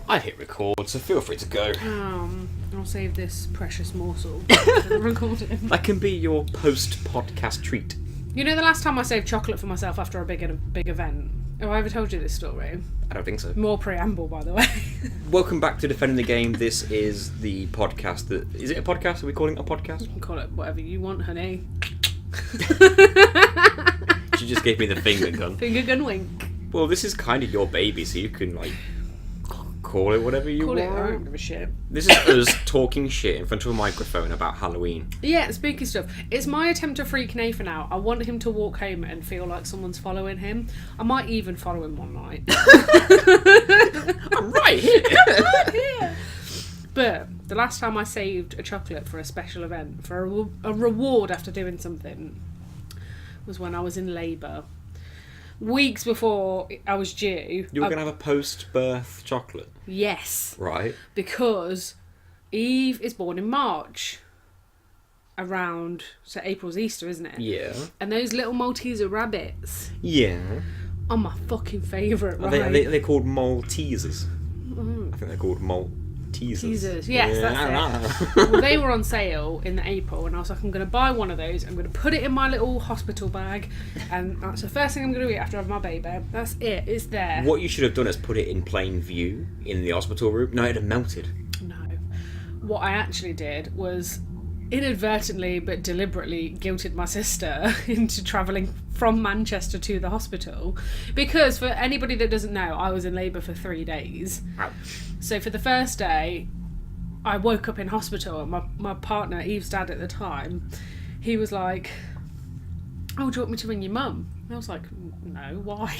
I've hit record, so feel free to go. I'll save this precious morsel for the recording. That can be your post-podcast treat. You know the last time I saved chocolate for myself after a big event? Have I ever told you this story? I don't think so. More preamble, by the way. Welcome back to Defending the Game. This is the podcast that... Is it a podcast? Are we calling it a podcast? You can call it whatever you want, honey. She just gave me the finger gun. Finger gun wink. Well, this is kind of your baby, so you can, call it whatever you want. I don't give a shit. This is us talking shit in front of a microphone about Halloween. Yeah, spooky stuff. It's my attempt to freak Nathan out. I want him to walk home and feel like someone's following him. I might even follow him one night. I'm right here. Yeah. But the last time I saved a chocolate for a special event, for a reward after doing something, was when I was in labour. Weeks before I was due. You were going to have a post-birth chocolate? Yes. Right. Because Eve is born in March. Around... So April's Easter, isn't it? Yeah. And those little Malteser rabbits... Yeah. Are my fucking favourite, right? Are they called Maltesers? Mm. I think they're called Maltesers. Yes, yeah. That's it. Well, they were on sale in April, and I was like, I'm going to buy one of those. I'm going to put it in my little hospital bag, and that's the first thing I'm going to eat after I have my baby. That's it. It's there. What you should have done is put it in plain view in the hospital room. No, it'd have melted. No. What I actually did was inadvertently but deliberately guilted my sister into travelling from Manchester to the hospital, because for anybody that doesn't know, I was in labour for 3 days. Ouch. So for the first day, I woke up in hospital, and my partner, Eve's dad at the time, he was like, oh, do you want me to ring your mum? And I was like, no, why?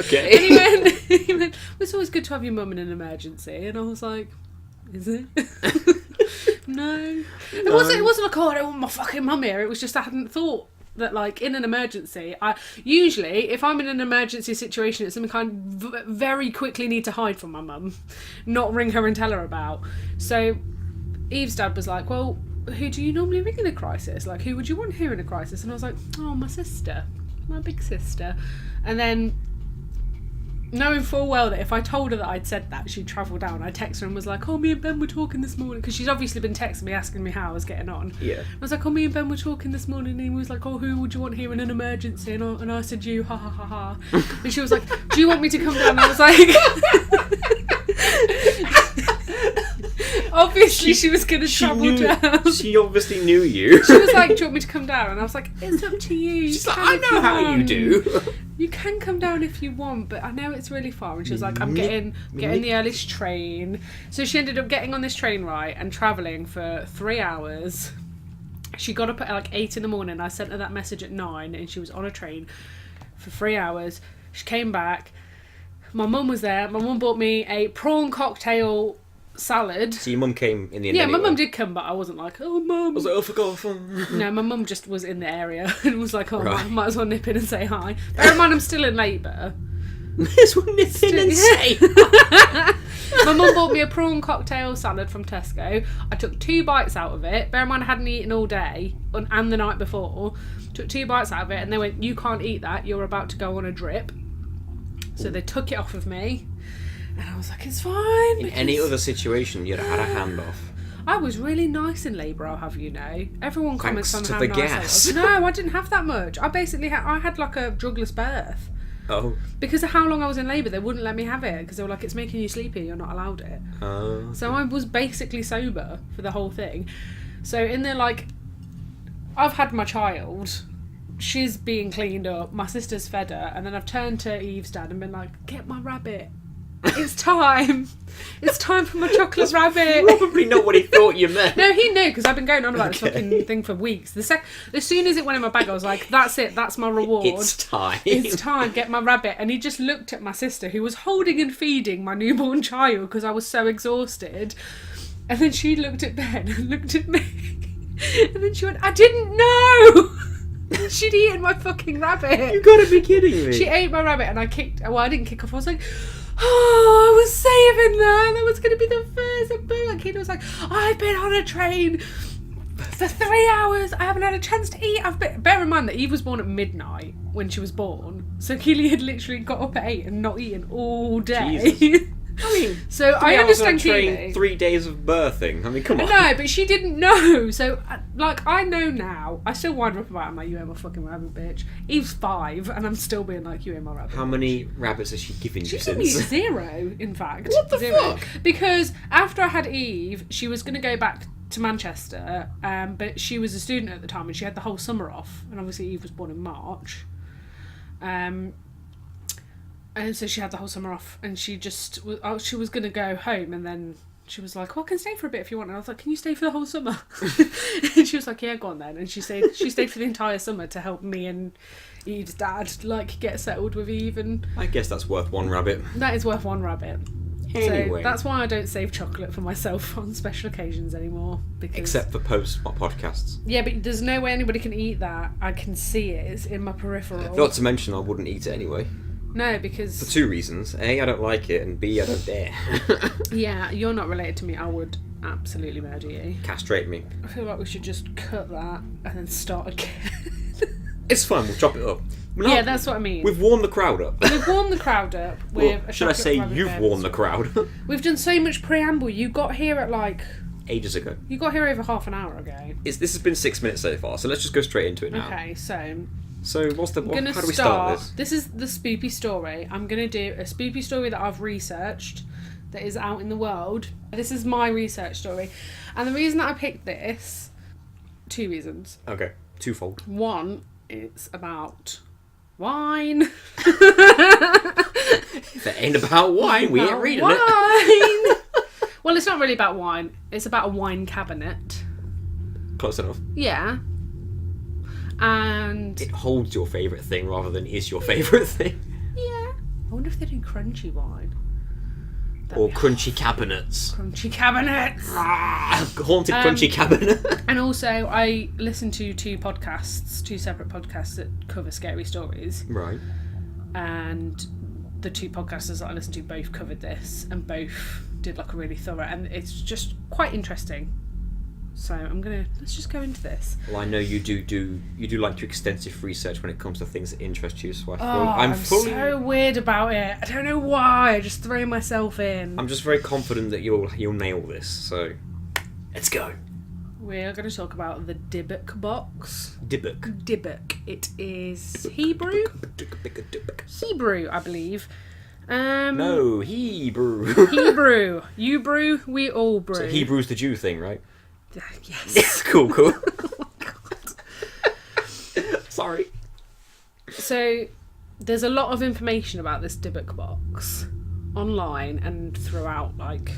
Okay. And he went, well, it's always good to have your mum in an emergency. And I was like, is it? No. It wasn't like, oh, I don't want my fucking mum here. It was just I hadn't thought that, in an emergency, I usually, if I'm in an emergency situation, it's something I very quickly need to hide from my mum, not ring her and tell her about. So Eve's dad was like, well, who do you normally ring in a crisis? Who would you want here in a crisis? And I was like, oh, my sister, my big sister. And then, knowing full well that if I told her that I'd said that, she'd travel down, I texted her and was like, oh, me and Ben were talking this morning, because she's obviously been texting me asking me how I was getting on. Yeah. I was like, oh, me and Ben were talking this morning, and he was like, oh, who would you want here in an emergency? And I said, you, ha ha ha ha. And she was like, do you want me to come down? And I was like... Obviously, she was going to travel down. She obviously knew you. She was like, do you want me to come down? And I was like, it's up to you. She's like, I know how you do. You can come down if you want, but I know it's really far. And she was like, I'm getting the earliest train. So she ended up getting on this train, right, and travelling for 3 hours. She got up at 8 in the morning. I sent her that message at 9, and she was on a train for 3 hours. She came back. My mum was there. My mum bought me a prawn cocktail salad. So your mum came in the end. Yeah, anyway. my mum did come, but I wasn't like, oh, mum. I was like, oh, for God's sake. No, my mum just was in the area and was like, oh, Right. I might as well nip in and say hi. Bear in mind, I'm still in labour. Might as well nip in and say My mum bought me a prawn cocktail salad from Tesco. I took 2 bites out of it. Bear in mind, I hadn't eaten all day and the night before. Took 2 bites out of it, and they went, you can't eat that. You're about to go on a drip. So they took it off of me. And I was like, it's fine. In any other situation, you'd have had a handoff. I was really nice in labour, I'll have you know. Everyone comments Thanks on to how the nice gas. I was. No, I didn't have that much. I basically I had a drugless birth. Oh. Because of how long I was in labour, they wouldn't let me have it, because they were like, it's making you sleepy, you're not allowed it. Oh. So I was basically sober for the whole thing. So in there, I've had my child, she's being cleaned up, my sister's fed her, and then I've turned to Eve's dad and been like, get my rabbit. It's time. It's time for my chocolate rabbit. Probably not what he thought you meant. No, he knew, because I've been going on about this fucking thing for weeks. As soon as it went in my bag, I was like, that's it, that's my reward. It's time. It's time, get my rabbit. And he just looked at my sister, who was holding and feeding my newborn child, because I was so exhausted. And then she looked at Ben and looked at me. And then she went, I didn't know! She'd eaten my fucking rabbit. You gotta be kidding me. She ate my rabbit, and I didn't kick off. I was like, oh, I was saving that. That was going to be the first. And boom, that kid was like, I've been on a train For 3 hours, I haven't had a chance to eat. Bear in mind that Eve was born at midnight when she was born, so Keely had literally got up at 8 and not eaten all day. Jesus. I mean, so I understand Keely. 3 days of birthing. I mean, come on. No, but she didn't know. So, like, I know now. I still wind her up about it. I'm like, you ain't my fucking rabbit, bitch. Eve's 5, and I'm still being like, you ain't my rabbit. How many rabbits has she given you She's since? given me 0, in fact. What the 0. fuck? Because after I had Eve, she was going to go back to Manchester, but she was a student at the time, and she had the whole summer off. And obviously, Eve was born in March. And so she had the whole summer off, and she was going to go home, and then she was like, I can stay for a bit if you want. And I was like, can you stay for the whole summer? And she was like, yeah, go on then. And she stayed for the entire summer to help me and Eve's dad, like, get settled with Eve. And I guess that's worth 1 rabbit. that is worth 1 rabbit. Anyway. So that's why I don't save chocolate for myself on special occasions anymore. Because Except for podcasts. yeah, but there's no way anybody can eat that. I can see it. It's in my peripheral. Not to mention I wouldn't eat it anyway. No, because... For 2 reasons. A, I don't like it, and B, I don't dare. Yeah, you're not related to me. I would absolutely murder you. Castrate me. I feel like we should just cut that and then start again. It's fine, we'll chop it up. Yeah, that's what I mean. We've warmed the crowd up. We've warmed the crowd up with a should I chocolate say rabbit you've bear warmed the as crowd? well. We've done so much preamble. You got here at like... Ages ago. You got here over half an hour ago. This has been 6 minutes so far, so let's just go straight into it now. Okay, so... So I'm gonna how do we start this? This is the spoopy story. I'm going to do a spoopy story that I've researched that is out in the world. This is my research story. And the reason that I picked this, 2 reasons. Okay, twofold. One, it's about wine. If it ain't about wine, we ain't reading it. Well, it's not really about wine. It's about a wine cabinet. Close enough. Yeah. And... It holds your favourite thing rather than is your favourite thing. Yeah. I wonder if they do crunchy wine. Or crunchy cabinets. Crunchy cabinets! Haunted crunchy cabinet. And also, I listen to 2 separate podcasts that cover scary stories. Right. And the 2 podcasters that I listened to both covered this, and both did like a really thorough, and it's just quite interesting. So let's just go into this. Well, I know you do like to extensive research when it comes to things that interest you, so I'm so weird about it. I don't know why. I just throw myself in. I'm just very confident that you'll nail this. So let's go. We're going to talk about the Dybbuk Box. Dybbuk. Dybbuk. It is Hebrew. Hebrew, I believe. No, Hebrew. Hebrew. You brew, we all brew. So Hebrew's the Jew thing, right? Yes. Cool. Oh my God. Sorry. So, there's a lot of information about this Dybbuk Box online and throughout, like,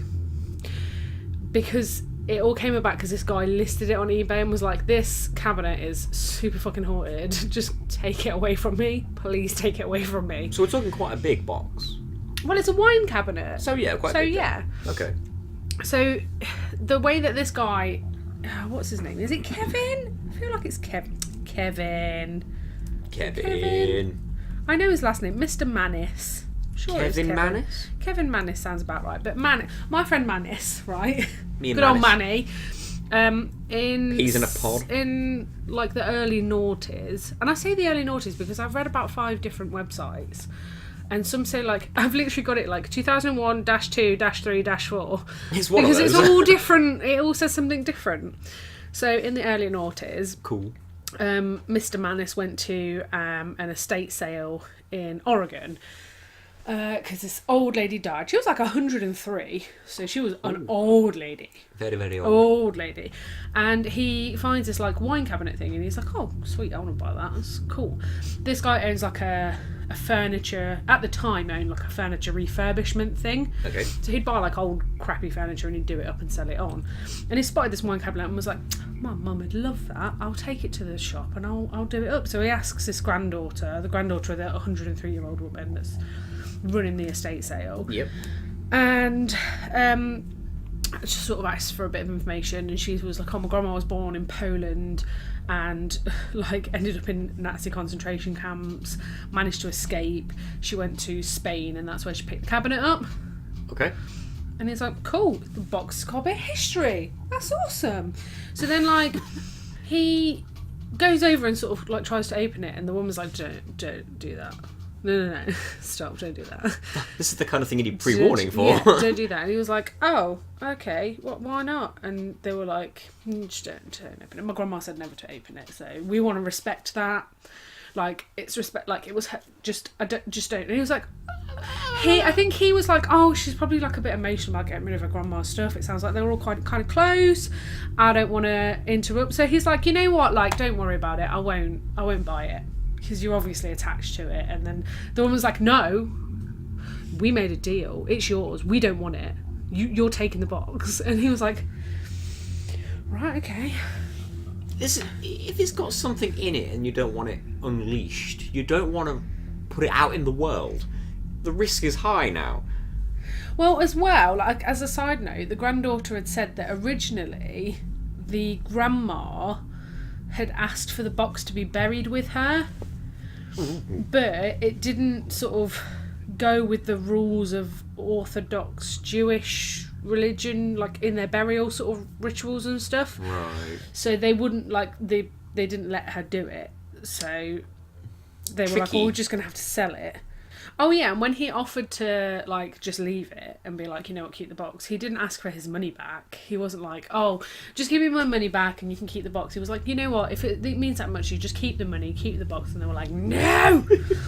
because it all came about because this guy listed it on eBay and was like, this cabinet is super fucking haunted. Just take it away from me. Please take it away from me. So we're talking quite a big box. Well, it's a wine cabinet. So yeah, quite big. Okay. So, the way that this guy... what's his name? Is it Kevin? I feel like it's Kevin. Kevin. I know his last name. Mr. Mannis. Sure, Kevin Mannis? Kevin Mannis sounds about right. But my friend Mannis, right? Me and Good old Mannis. Manny. He's in a pod. In, like, the early noughties. And I say the early noughties because I've read about 5 different websites. And some say, like, I've literally got it, like, 2001-2-3-4. It's one because of those. it's all different. It all says something different. So, in the early noughties... Cool. Mr. Mannis went to an estate sale in Oregon. Because this old lady died. She was, like, 103. So, she was an old lady. Very, very old. Old lady. And he finds this, like, wine cabinet thing. And he's like, oh, sweet, I want to buy that. That's cool. This guy owns, like, a furniture, at the time owned like a furniture refurbishment thing. Okay. So he'd buy like old crappy furniture and he'd do it up and sell it on. And he spotted this wine cabinet and was like, my mum would love that. I'll take it to the shop and I'll do it up. So he asks his granddaughter, the granddaughter of the 103-year-old woman that's running the estate sale. Yep. And just sort of asked for a bit of information, and she was like, oh, my grandma was born in Poland and like ended up in Nazi concentration camps, managed to escape. She went to Spain and that's where she picked the cabinet up. Okay. And he's like, cool, the box has got a bit of history. That's awesome. So then, like, he goes over and sort of, like, tries to open it, and the woman's like, don't do that. No. Stop, don't do that. This is the kind of thing you need pre-warning for. Yeah, don't do that. And he was like, oh, okay, why not? And they were like, just don't open it. My grandma said never to open it, so we want to respect that. Like, it's respect, like, it was just don't. And he was like, I think he was like, oh, she's probably, like, a bit emotional about getting rid of her grandma's stuff. It sounds like they were all quite kind of close. I don't want to interrupt. So he's like, you know what, like, don't worry about it. I won't buy it. Because you're obviously attached to it. And then the woman's like, no, we made a deal. It's yours. We don't want it. You're taking the box. And he was like, right, okay. Listen, if it's got something in it and you don't want it unleashed, you don't want to put it out in the world, the risk is high now. Well, as well, like, as a side note, the granddaughter had said that originally the grandma had asked for the box to be buried with her. But it didn't sort of go with the rules of Orthodox Jewish religion, like in their burial sort of rituals and stuff. Right. So they wouldn't, like, they didn't let her do it. So they were like, well, we're just going to have to sell it. Oh yeah, and when he offered to, like, just leave it and be like, you know what, keep the box, he didn't ask for his money back. He wasn't like, oh, just give me my money back and you can keep the box. He was like, you know what, if it means that much, you just keep the money, keep the box. And they were like, no,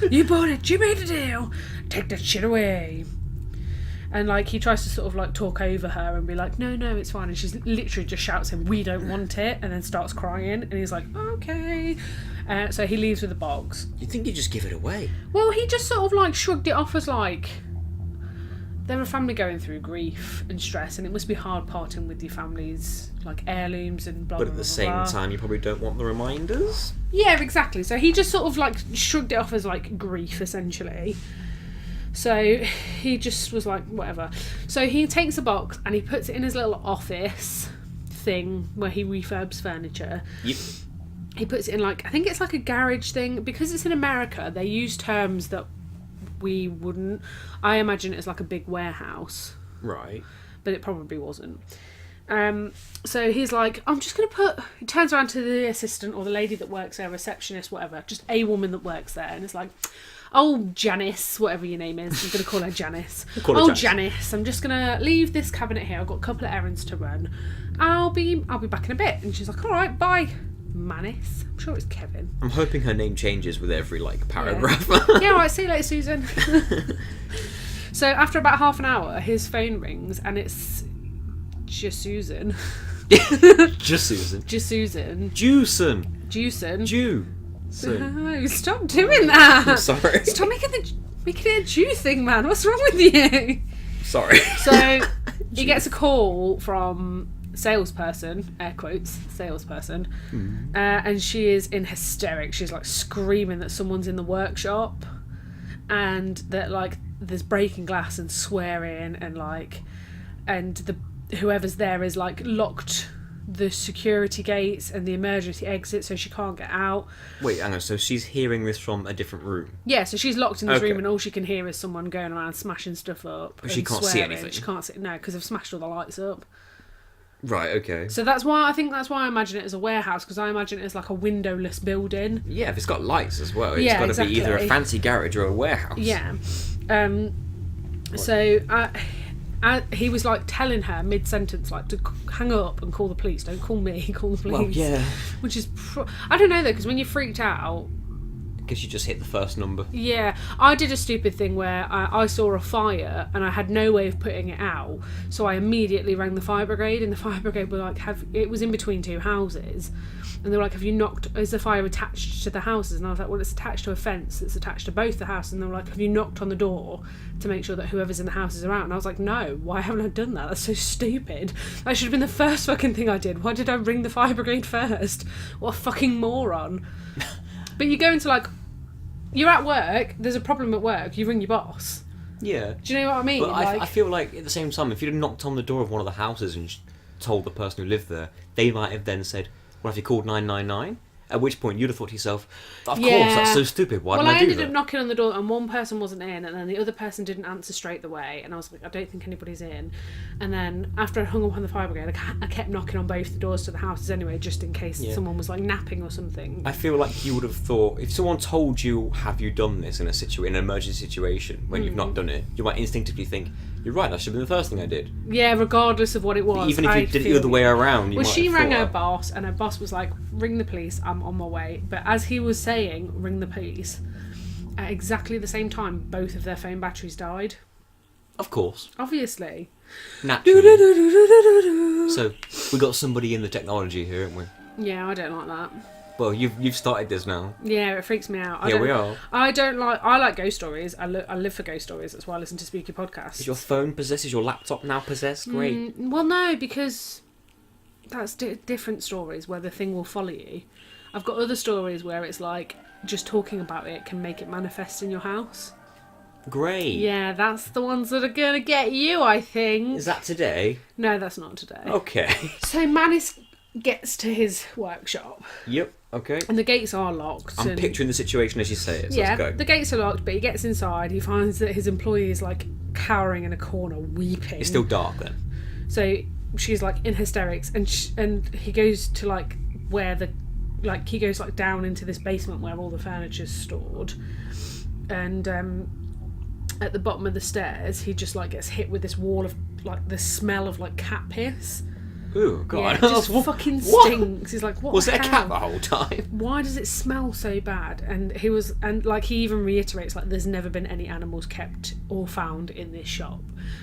you bought it, you made a deal, take that shit away. And, like, he tries to sort of, like, talk over her and be like, no, it's fine. And she's literally just shouts him, we don't want it, and then starts crying. And he's like, okay. So he leaves with the box. You'd think you'd just give it away. Well, he just sort of, like, shrugged it off as, like, they're a family going through grief and stress, and it must be hard parting with your family's, like, heirlooms and blah, blah, blah. But at the same time, you probably don't want the reminders. Yeah, exactly. So he just sort of, like, shrugged it off as, like, grief, essentially. So he just was like, whatever. So he takes a box and he puts it in his little office thing where he refurbs furniture. Yep. He puts it in, like, I think it's like a garage thing. Because it's in America, they use terms that we wouldn't. I imagine it's like a big warehouse. Right. But it probably wasn't. So he's like, I'm just going to put... He turns around to the assistant or the lady that works there, receptionist, whatever. Just a woman that works there. And it's like... Oh, Janice, whatever your name is. I'm going to call her Janice. Janice, I'm just going to leave this cabinet here. I've got a couple of errands to run. I'll be back in a bit. And she's like, all right, bye, Manis. I'm sure it's Kevin. I'm hoping her name changes with every, like, paragraph. Yeah, all right, see you later, Susan. So after about half an hour, his phone rings and it's just Susan. Just Susan. Juicin. Jew. No, stop doing that. I'm sorry. Stop making it a Jew thing, man. What's wrong with you? Sorry. So he gets a call from salesperson, air quotes, salesperson, and she is in hysterics. She's, like, screaming that someone's in the workshop and that, like, there's breaking glass and swearing and, like, and whoever's there is, like, locked the security gates and the emergency exit so she can't get out. Wait, hang on, so she's hearing this from a different room? Yeah, so she's locked in this room and all she can hear is someone going around smashing stuff up. But she can't see anything? She can't see, no, because they've smashed all the lights up. Right, okay. So that's why I imagine it as a warehouse, because I imagine it as, like, a windowless building. Yeah, if it's got lights as well, it's got to be either a fancy garage or a warehouse. Yeah. So he was, like, telling her mid-sentence, like, to hang up and call the police. Don't call me, call the police. Well, yeah. Which is... I don't know, though, because when you're freaked out... Because you just hit the first number. Yeah. I did a stupid thing where I saw a fire and I had no way of putting it out. So I immediately rang the fire brigade, and the fire brigade were like, it was in between two houses. And they were like, is the fire attached to the houses? And I was like, well, it's attached to a fence that's attached to both the houses. And they were like, have you knocked on the door to make sure that whoever's in the house is around? And I was like, no, why haven't I done that? That's so stupid. That should have been the first fucking thing I did. Why did I ring the fire brigade first? What a fucking moron. But you go into, like, you're at work, there's a problem at work, you ring your boss. Yeah. Do you know what I mean? But I feel like at the same time, if you'd have knocked on the door of one of the houses and told the person who lived there, they might have then said, well, have you called 999? At which point you'd have thought to yourself, of Yeah. course, that's so stupid. Why didn't I do ended that? up knocking on the door and one person wasn't in, and then the other person didn't answer straight away, and I was like, I don't think anybody's in. And then after I hung up on the fire brigade, I kept knocking on both the doors to the houses anyway, just in case someone was like napping or something. I feel like you would have thought, if someone told you, have you done this in an emergency situation, when you've not done it, you might instinctively think, you're right, that should have been the first thing I did. Yeah, regardless of what it was. Even if you did it the other way around, you Well, might she have rang thought, her boss, and her boss was like, ring the police, I'm on my way. But as he was saying, ring the police, at exactly the same time, both of their phone batteries died. Of course. Obviously. Naturally. So, we got somebody in the technology here, haven't we? Yeah, I don't like that. Well, you've started this now. Yeah, it freaks me out. Here we are. I like ghost stories. I live for ghost stories. That's why I listen to spooky podcasts. Is your phone possessed? Is your laptop now possessed? Great. Well, no, because that's different stories where the thing will follow you. I've got other stories where it's like just talking about it can make it manifest in your house. Great. Yeah, that's the ones that are gonna get you, I think. Is that today? No, that's not today. Okay. So Manus gets to his workshop. Yep. Okay. And the gates are locked. I'm and picturing the situation as you say it. So yeah, let's go. the gates are locked, but he gets inside. He finds that his employee is like cowering in a corner, weeping. It's still dark then. So she's like in hysterics, and he goes to like where he goes like down into this basement where all the furniture's stored, and at the bottom of the stairs, he just like gets hit with this wall of like the smell of like cat piss. Ooh, God. Yeah, it just fucking What? stinks. He's like, what Was the it a hell? cat the whole time? Why does it smell so bad? And he even reiterates like there's never been any animals kept or found in this shop,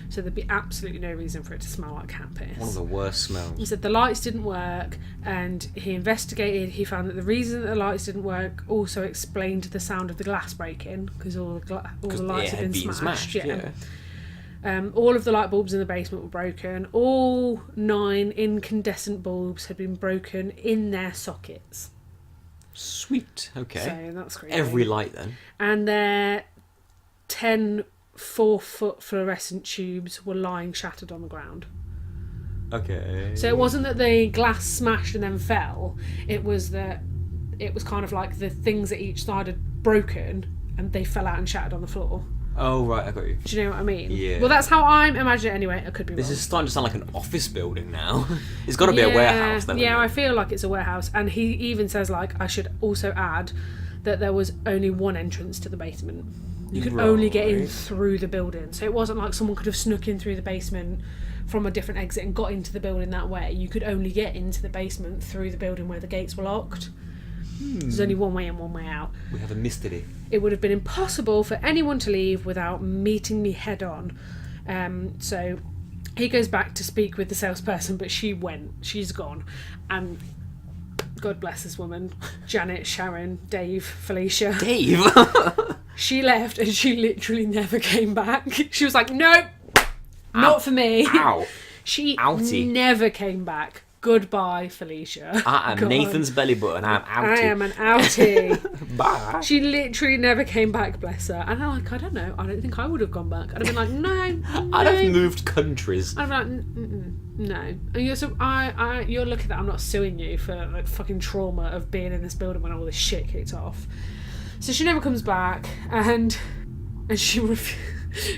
so there'd be absolutely no reason for it to smell like cat piss. One of the worst He smells. said the lights didn't work, and he investigated. He found that the reason that the lights didn't work also explained the sound of the glass breaking, because all the lights had been smashed. Yeah. All of the light bulbs in the basement were broken. All 9 incandescent bulbs had been broken in their sockets. Sweet. Okay. So that's creepy. Every light then. And their 10 4-foot fluorescent tubes were lying shattered on the ground. Okay. So it wasn't that the glass smashed and then fell. It was that it was kind of like the things at each side had broken and they fell out and shattered on the floor. Oh, right, I got you. Do you know what I mean? Yeah. Well, that's how I'm imagining it anyway. I could be wrong. This is starting to sound like an office building now. It's got to be a warehouse then. Yeah, isn't I it? feel like it's a warehouse. And he even says, like, I should also add that there was only one entrance to the basement. You could only get in Right. through the building. So it wasn't like someone could have snuck in through the basement from a different exit and got into the building that way. You could only get into the basement through the building where the gates were locked. There's only one way in, one way out. We have a mystery. It would have been impossible for anyone to leave without meeting me head on. So he goes back to speak with the salesperson, but she's gone. And God bless this woman, Janet, Sharon, Dave, Felicia. Dave? She left and she literally never came back. She was like, nope, not for me. Ow. She Outie. never came back. Goodbye, Felicia. I am Gone. Nathan's belly button. I'm outie. I am an outie. Bye. She literally never came back, bless her. And I'm like, I don't know. I don't think I would have gone back. I'd have been like, no. I'd have moved countries. I'd be like, no. And you're lucky that I'm not suing you for like fucking trauma of being in this building when all this shit kicked off. So she never comes back, and she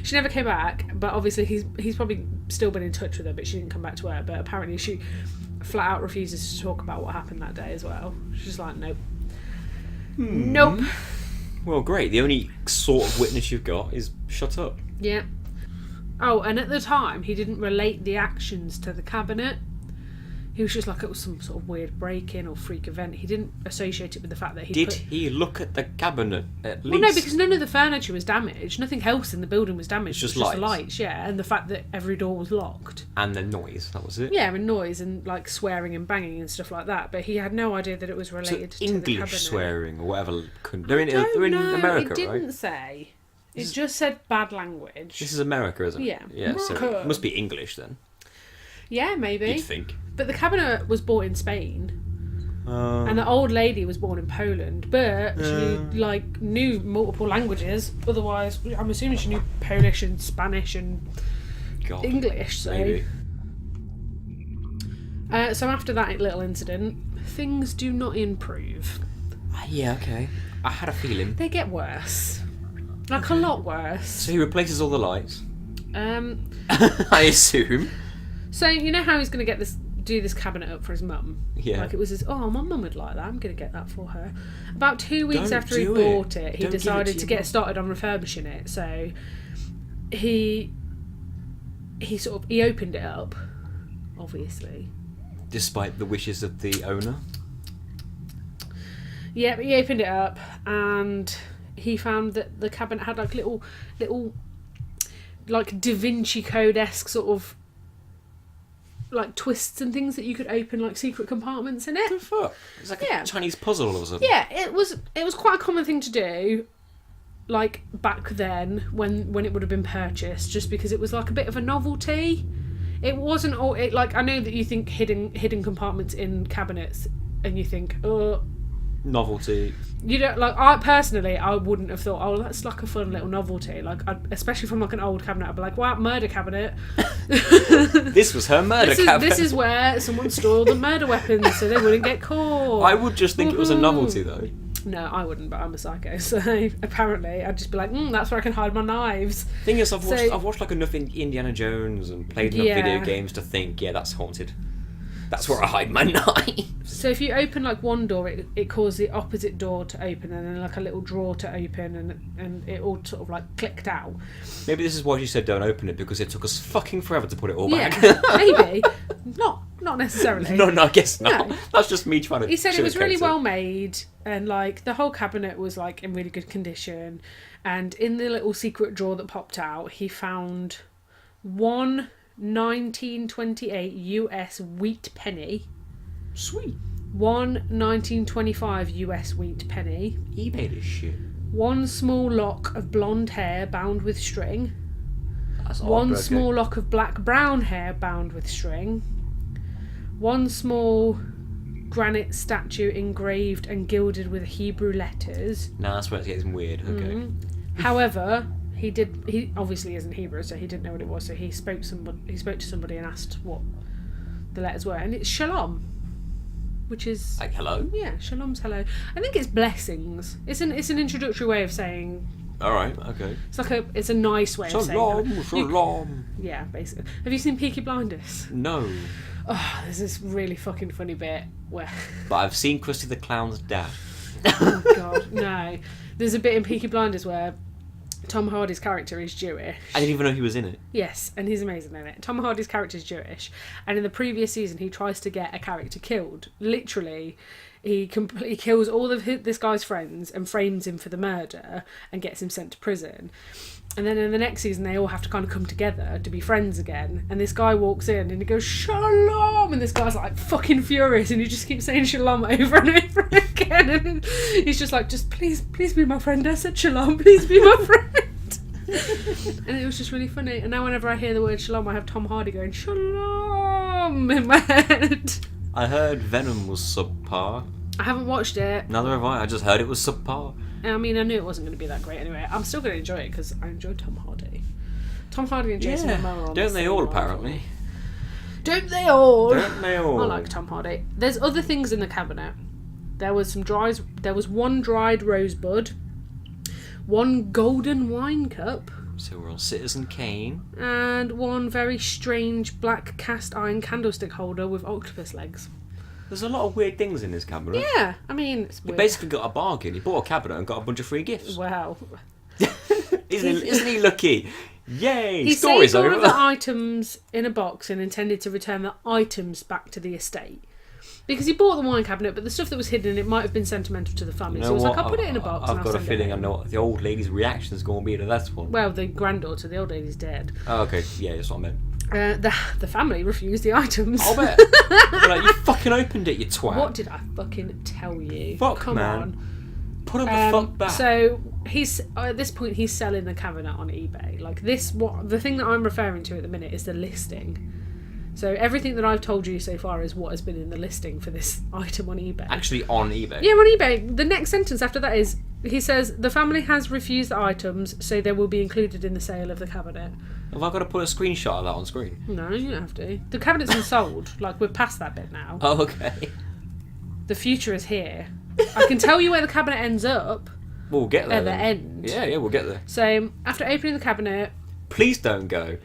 she never came back. But obviously he's probably still been in touch with her, but she didn't come back to her. But apparently she flat out refuses to talk about what happened that day as well. She's like, nope. Nope. Well, great. The only sort of witness you've got is shut up. Yeah. Oh, and at the time, he didn't relate the actions to the cabinet. He was just like, it was some sort of weird break-in or freak event. He didn't associate it with the fact that he look at the cabinet at least? Well, no, because none of the furniture was damaged. Nothing else in the building was damaged. It's just it was lights. the lights, yeah. And the fact that every door was locked. And the noise, that was it? Yeah, and noise and like swearing and banging and stuff like that. But he had no idea that it was related to the cabinet. English swearing or whatever. They're in No, America, it didn't right? say. It just said bad language. This is America, isn't it? Yeah. Yeah, so America. it must be English then. Yeah, maybe. You'd think. But the cabinet was bought in Spain. And the old lady was born in Poland, but she knew multiple languages. Otherwise, I'm assuming she knew Polish and Spanish and English. So, Maybe. so after that little incident, things do not improve. Yeah, okay. I had a feeling. They get worse. Like, a lot worse. So he replaces all the lights. Um, I assume. so, you know how he's going to do this cabinet up for his mum? Yeah. Like, it was his, my mum would like that, I'm going to get that for her. About 2 weeks Don't after he do bought it. it, he Don't give it decided to to your get mum. started on refurbishing it. So, he opened it up, obviously. Despite the wishes of the owner. Yeah, but he opened it up and he found that the cabinet had like little like Da Vinci Code-esque sort of like twists and things that you could open, like secret compartments in it. What the fuck? It's like Yeah. a Chinese puzzle all of a sudden. Yeah, it was quite a common thing to do, like back then when it would have been purchased, just because it was like a bit of a novelty. It wasn't all like, I know that you think hidden compartments in cabinets and you think, Novelty. you don't, like, I wouldn't have thought, that's like a fun little novelty, like, especially from like an old cabinet. I'd be like, wow, murder cabinet. This was her murder cabinet. This is where someone stored the murder weapons so they wouldn't get caught. I would just think it was a novelty though. No, I wouldn't, but I'm a psycho, so apparently I'd just be like, that's where I can hide my knives. Thing is, I've watched like enough Indiana Jones and played enough video games to think, yeah, that's haunted. That's where I hide my knives. So if you open like one door, it caused the opposite door to open, and then like a little drawer to open, and it all sort of like clicked out. Maybe this is why she said don't open it, because it took us fucking forever to put it all back. Yeah, maybe. Not necessarily. No, I guess not. No. That's just me trying to. He said it was really sugarcoat well made, and like the whole cabinet was like in really good condition. And in the little secret drawer that popped out, he found one 1928 US wheat penny. Sweet. One 1925 US wheat penny. eBay this shit. One small lock of blonde hair bound with string. That's odd, One but okay. small lock of black brown hair bound with string. One small granite statue engraved and gilded with Hebrew letters. Nah, that's where it gets weird. Okay. However, he obviously isn't Hebrew, so he didn't know what it was. So he spoke to somebody and asked what the letters were, and it's shalom, which is Like hello. yeah, shalom's hello. I think it's blessings. It's an introductory way of saying. All right. Okay. It's a nice way of saying hello. Shalom. Yeah, basically. Have you seen Peaky Blinders? No, Oh, there's this really fucking funny bit where but I've seen Krusty the Clown's dad. oh god, no. There's a bit in Peaky Blinders where Tom Hardy's character is Jewish. I didn't even know he was in it. Yes, and he's amazing in it. Tom Hardy's character is Jewish, and in the previous season he tries to get a character killed. Literally, he kills all of this guy's friends and frames him for the murder and gets him sent to prison. And then in the next season they all have to kind of come together to be friends again. And this guy walks in and he goes, "Shalom!" And this guy's like fucking furious and he just keeps saying shalom over and over again. And he's just like, just please be my friend. I said shalom, please be my friend. And it was just really funny. And now whenever I hear the word shalom, I have Tom Hardy going, shalom, in my head. I heard Venom was subpar. I haven't watched it. Neither have I. I just heard it was subpar. I mean, I knew it wasn't going to be that great anyway. I'm still going to enjoy it because I enjoy Tom Hardy. Tom Hardy and Jason Momoa. Don't they all, apparently? Don't they all? Don't they all? I like Tom Hardy. There's other things in the cabinet. There was one dried rosebud, one golden wine cup, So we're on Citizen Kane. and one very strange black cast iron candlestick holder with octopus legs. There's a lot of weird things in this cabinet. Yeah, I mean, it's You weird. basically got a bargain. You bought a cabinet and got a bunch of free gifts. Wow. Isn't he lucky? Yay! He Story's saved all over. of the items in a box and intended to return the items back to the estate. Because he bought the wine cabinet, but the stuff that was hidden in it might have been sentimental to the family. You So know he was like, what? I'll put it in a box. I've and got I'll a send feeling it I home. know what the old lady's reaction is going to be to that one. Well, the granddaughter, the old lady's dead. Oh, okay. Yeah, that's what I meant. The family refused the items. I'll bet. They're like, you fucking opened it, you twat. What did I fucking tell you? Fuck, Come man. on. Put them the fuck back. So he's at this point he's selling the cabinet on eBay. Like this, the thing that I'm referring to at the minute is the listing. So everything that I've told you so far is what has been in the listing for this item on eBay. Actually, on eBay. Yeah, on eBay. The next sentence after that is, he says, the family has refused the items, so they will be included in the sale of the cabinet. Have I got to put a screenshot of that on screen? No, you don't have to. The cabinet's been sold. Like, we're past that bit now. Oh, okay. The future is here. I can tell you where the cabinet ends up. We'll get there. At the end. Yeah, we'll get there. So, after opening the cabinet... Please don't go.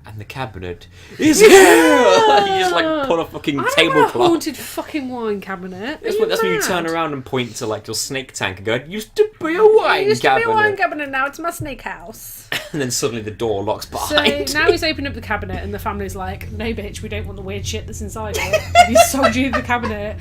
And the cabinet is here! You just like pull a fucking tablecloth. A haunted fucking wine cabinet. That's when you turn around and point to like your snake tank and go, it used to be a wine cabinet. It used to be a wine cabinet, now it's my snake house. And then suddenly the door locks behind. So now he's opened up the cabinet and the family's like, no bitch, we don't want the weird shit that's inside it. He's sold you the cabinet.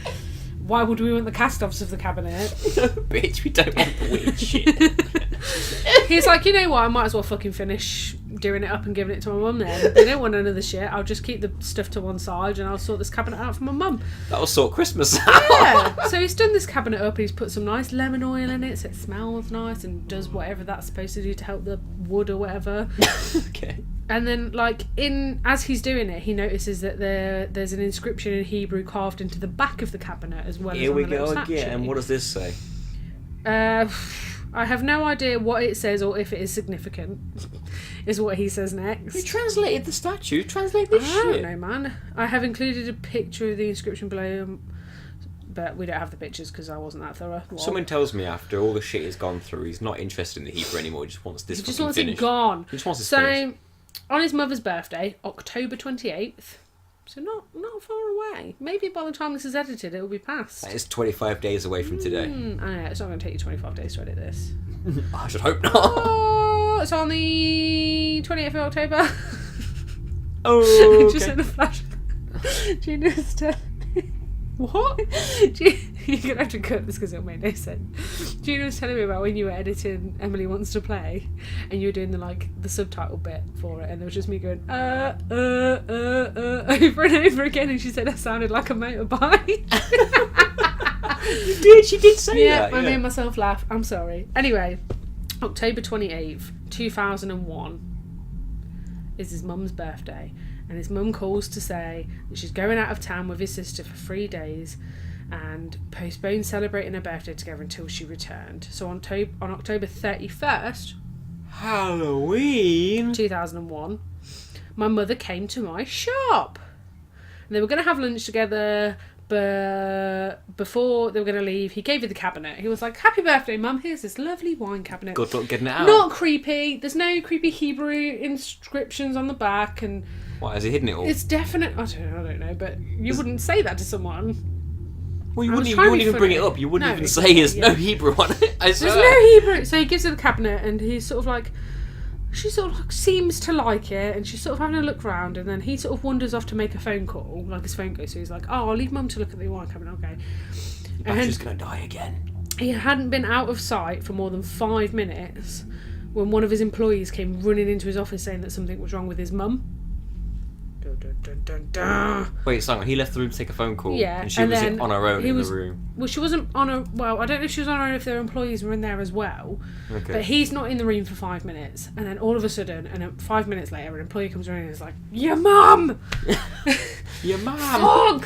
Why would we want the cast-offs of the cabinet? No, bitch, we don't want the weird shit. He's like, you know what, I might as well fucking finish doing it up and giving it to my mum then. They don't want another shit. I'll just keep the stuff to one side and I'll sort this cabinet out for my mum. That'll sort Christmas out. Yeah. So he's done this cabinet up, he's put some nice lemon oil in it so it smells nice and does whatever that's supposed to do to help the wood or whatever. Okay. And then, like, as he's doing it, he notices that there's an inscription in Hebrew carved into the back of the cabinet as well. Here as on we the go little statue. again. What does this say? I have no idea what it says or if it is significant, is what he says next. You translated the statue. Translate this shit. I don't know, man. I have included a picture of the inscription below, but we don't have the pictures because I wasn't that thorough. Well, Someone tells me after all the shit he's gone through, he's not interested in the Hebrew anymore. He just wants this. he just fucking wants finished. it gone. He just wants this So, finished. on his mother's birthday, October 28th, so not far away. Maybe by the time this is edited, it will be past. That is 25 days away from today. I know, it's not going to take you 25 days to edit this. I should hope not. Oh, it's on the 28th of October. Oh, Just okay. in a flash. Gina's telling me. What? You're going to have to cut this because it'll make no sense. Gina was telling me about when you were editing Emily Wants to Play and you were doing the subtitle bit for it and there was just me going over and over again and she said I sounded like a motorbike. She did say that. I made myself laugh. I'm sorry. Anyway, October 28th, 2001 is his mum's birthday and his mum calls to say that she's going out of town with his sister for 3 days and postponed celebrating her birthday together until she returned. So on October 31st, Halloween 2001, my mother came to my shop. And they were going to have lunch together, but before they were going to leave, he gave her the cabinet. He was like, happy birthday, Mum, here's this lovely wine cabinet. Good luck getting it out. Not creepy. There's no creepy Hebrew inscriptions on the back. And Why, has he hidden it all? it's definite. I don't know, but you wouldn't say that to someone. Well, you I was wouldn't trying to even be bring it funny. up. You wouldn't No, even say there's yeah. no Hebrew on it. There's no Hebrew. So he gives her the cabinet and he's sort of like, she sort of like seems to like it and she's sort of having a look round and then he sort of wanders off to make a phone call, like his phone goes, so he's like, oh, I'll leave Mum to look at the wine cabinet, okay. I'm And just going to die again. he hadn't been out of sight for more than 5 minutes when one of his employees came running into his office saying that something was wrong with his mum. Dun, dun, dun, dun, dun. Wait, sorry, he left the room to take a phone call. Yeah, And she and was then on her own he in was- the room. Well, she wasn't on her. Well, I don't know if she was on her own if their employees were in there as well. Okay. But he's not in the room for 5 minutes, and then all of a sudden, and then 5 minutes later, an employee comes around and is like, "Your mum, Your mum! fuck,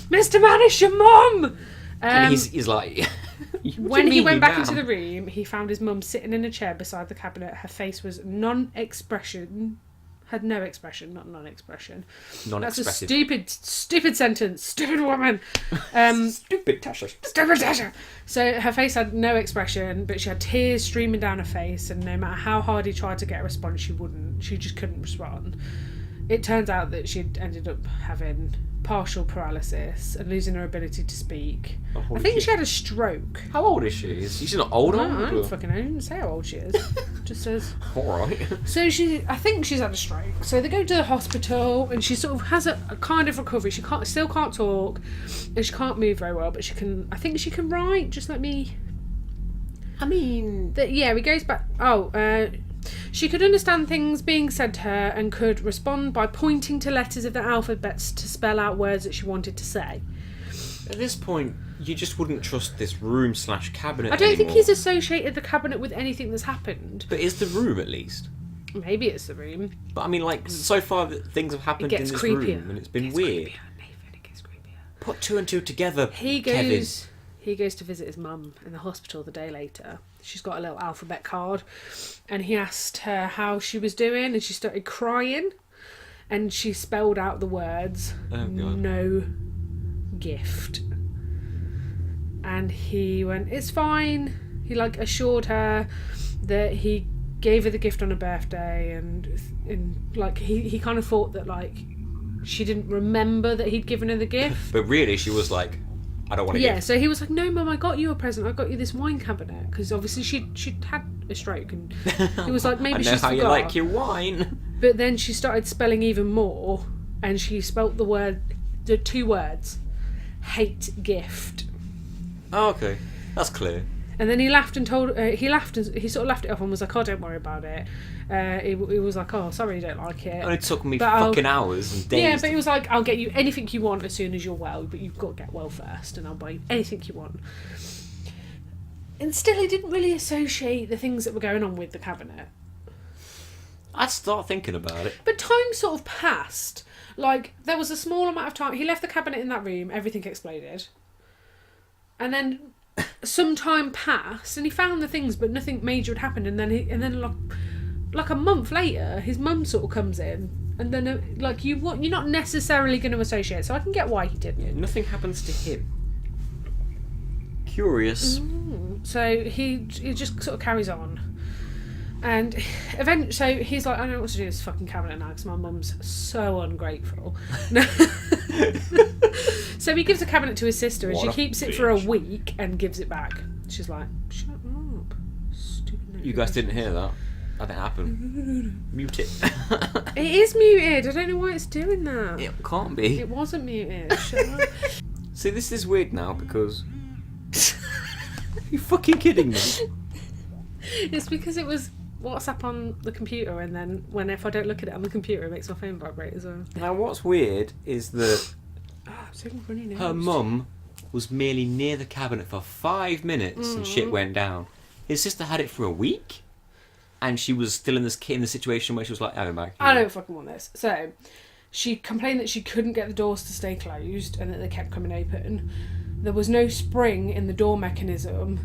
Mr. Man, it's your mum." And he's like... When he went back into the room, he found his mum sitting in a chair beside the cabinet. Her face was had no expression, not non-expression. That's a stupid sentence. Stupid woman. Stupid Tasha. Stupid Tasha. So her face had no expression, but she had tears streaming down her face, and no matter how hard he tried to get a response, she just couldn't respond. It turns out that she'd ended up having partial paralysis and losing her ability to speak. Oh, I think she had a stroke. How old is she? She's not old, I don't fucking know. I didn't say how old she is. Just says. Alright. So I think she's had a stroke. So they go to the hospital, and she sort of has a kind of recovery. She still can't talk, and she can't move very well, but she can. I think she can write. Just let me. I mean... Yeah, he goes back. She could understand things being said to her and could respond by pointing to letters of the alphabets to spell out words that she wanted to say. At this point, you just wouldn't trust this room/cabinet I don't think anymore. he's associated the cabinet with anything that's happened. But is the room at least? Maybe it's the room. But I mean, like, so far things have happened in gets this creepier. room and it's been It gets weird. creepier, Nathan, it gets creepier. Put two and two together, He Kevin. goes to visit his mum in the hospital the day later. She's got a little alphabet card, and he asked her how she was doing, and she started crying, and she spelled out the words, Oh, God. no gift. and he went, it's fine. He like assured her that he gave her the gift on her birthday, and like he kind of thought that like she didn't remember that he'd given her the gift. But really, she was like, I don't want to give. So he was like, no, Mum, I got you a present. I got you this wine cabinet. Because obviously she'd had a stroke. And he was like, maybe she's forgot. I know how you like your wine. But then she started spelling even more. And she spelt the 2 words. Hate gift. Oh, okay. That's clear. And then he laughed and told... he sort of laughed it off and was like, oh, don't worry about it. He was like, oh, sorry you don't like it. It only took me fucking hours and days. Yeah, but he was like, I'll get you anything you want as soon as you're well, but you've got to get well first, and I'll buy you anything you want. And still, he didn't really associate the things that were going on with the cabinet. I'd start thinking about it. But time sort of passed. Like, there was a small amount of time. He left the cabinet in that room, everything exploded. And then some time passed, and he found the things, but nothing major had happened. And then like a month later, his mum sort of comes in, and then like you're not necessarily going to associate. So I can get why he didn't. Yeah, nothing happens to him. Curious. So he just sort of carries on, and eventually, so he's like, I don't know what to do with this fucking cabinet now because my mum's so ungrateful. So he gives the cabinet to his sister, and she keeps it for a week and gives it back. She's like, shut up, stupid. You guys didn't hear that? That didn't happen. Mute it. It is muted. I don't know why it's doing that. It can't be. It wasn't muted. Shut up. See, this is weird now because... Are you fucking kidding me? It's because it was WhatsApp on the computer, and then if I don't look at it on the computer, it makes my phone vibrate as well. Now, what's weird is that her mum was merely near the cabinet for 5 minutes and shit went down. His sister had it for a week, and she was still in the situation where she was like, I don't fucking want this. So she complained that she couldn't get the doors to stay closed and that they kept coming open. There was no spring in the door mechanism,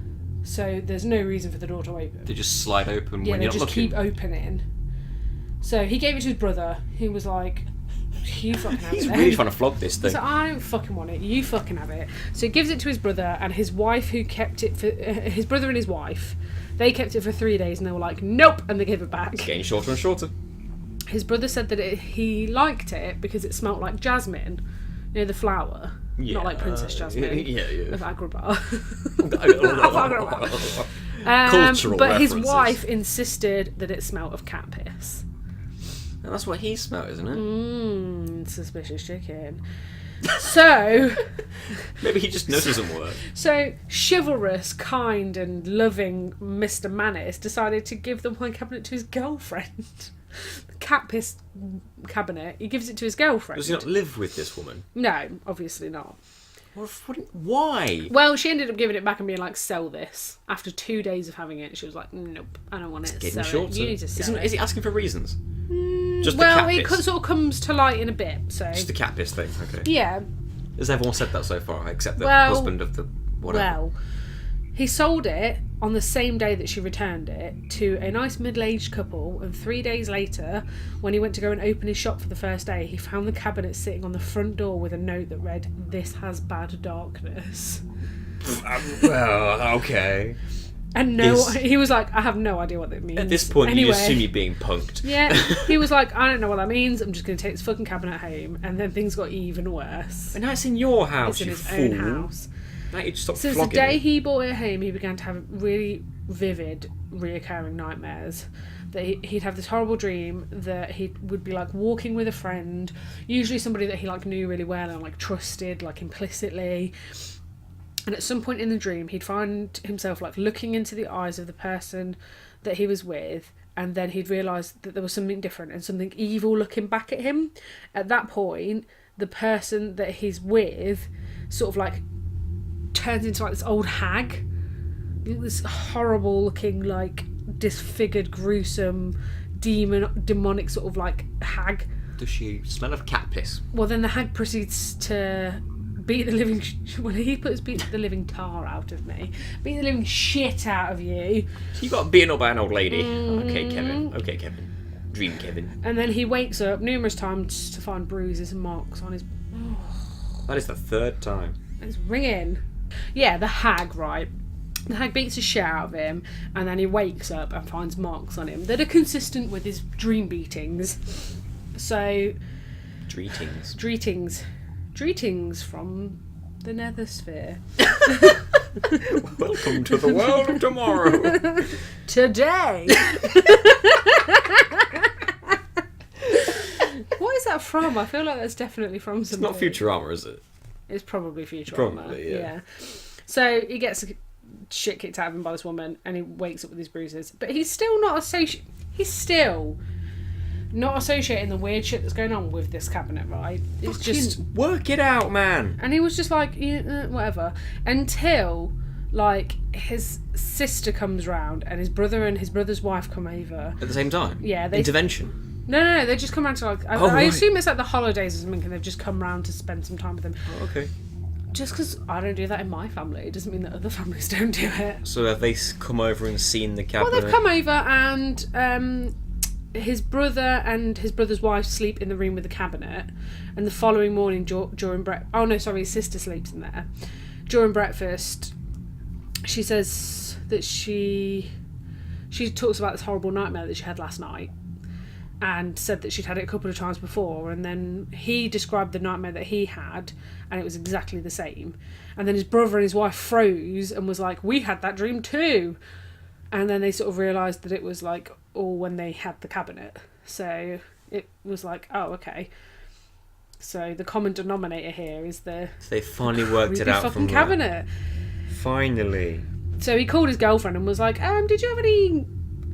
so there's no reason for the door to open. They just slide open when you're not looking. Yeah, they just keep opening. So he gave it to his brother. He was like, you fucking have it. He's really trying to flog this thing. So I don't fucking want it. You fucking have it. So he gives it to his brother and his wife, who kept it for... his brother and his wife, they kept it for 3 days and they were like, nope, and they gave it back. It's getting shorter and shorter. His brother said that he liked it because it smelled like jasmine. You know, the flower. Yeah, not like Princess Jasmine. Of Agrabah. Cultural but references. His wife insisted that it smelled of cat piss. And that's what he smelled, isn't it? Suspicious chicken. So... Maybe he just knows it doesn't work. So, chivalrous, kind and loving Mr. Manis decided to give the wine cabinet to his girlfriend. The cat piss cabinet, he gives it to his girlfriend. Does he not live with this woman? No, obviously not. Why? Well, she ended up giving it back and being like, sell this. After 2 days of having it, she was like, nope, I don't want it. It's getting shorter. You need to sell it. Is he asking for reasons? Just well, the cat piss? It sort of comes to light in a bit. So just the cat piss thing, okay. Yeah. Has everyone said that so far, except the husband of the whatever? Well, he sold it on the same day that she returned it to a nice middle-aged couple, and 3 days later, when he went to go and open his shop for the first day, he found the cabinet sitting on the front door with a note that read, "This has bad darkness." Well, okay. And he was like, I have no idea what that means. At this point, you assume you're being punked. Yeah, he was like, I don't know what that means. I'm just going to take this fucking cabinet home. And then things got even worse. And now it's in your house, it's in his own house. Now you just stop Since the day he brought it home, he began to have really vivid, reoccurring nightmares. That he'd have this horrible dream that he would be like walking with a friend, usually somebody that he like knew really well and like trusted like implicitly. And at some point in the dream, he'd find himself like looking into the eyes of the person that he was with, and then he'd realise that there was something different and something evil looking back at him. At that point, the person that he's with sort of like turns into like this old hag, this horrible looking like disfigured, gruesome, demonic sort of like hag. Does she smell of cat piss? Well, then the hag proceeds to beat the living... Well, he beat the living tar out of me. Beat the living shit out of you. So you got beaten up by an old lady. Okay, Kevin. Dream Kevin. And then he wakes up numerous times to find bruises and marks on his... That is the third time. It's ringing. Yeah, the hag, right? The hag beats the shit out of him, and then he wakes up and finds marks on him that are consistent with his dream beatings. So... Dreetings from the nether sphere. Welcome to the world of tomorrow. Today. What is that from? I feel like that's definitely from something. It's not Futurama, is it? It's probably Futurama. Probably, yeah. So he gets shit kicked out of him by this woman, and he wakes up with his bruises. But he's still not associating the weird shit that's going on with this cabinet, right? It's just work it out, man. And he was just like, yeah, whatever, until like his sister comes round and his brother and his brother's wife come over At the same time? Yeah, Intervention? No, they just come round to like... I assume it's like the holidays or something, and they've just come round to spend some time with them. Oh, okay. Just because I don't do that in my family, it doesn't mean that other families don't do it. So have they come over and seen the cabinet? Well, they've come over and his brother and his brother's wife sleep in the room with the cabinet, and the following morning during breakfast... Oh, no, sorry, his sister sleeps in there. During breakfast, she says that she talks about this horrible nightmare that she had last night, and said that she'd had it a couple of times before, and then he described the nightmare that he had, and it was exactly the same. And then his brother and his wife froze and was like, we had that dream too. And then they sort of realised that it was like all when they had the cabinet. So it was like, oh, okay. So the common denominator here is the... So they finally worked it out fucking from cabinet. Finally. So he called his girlfriend and was like, did you have any...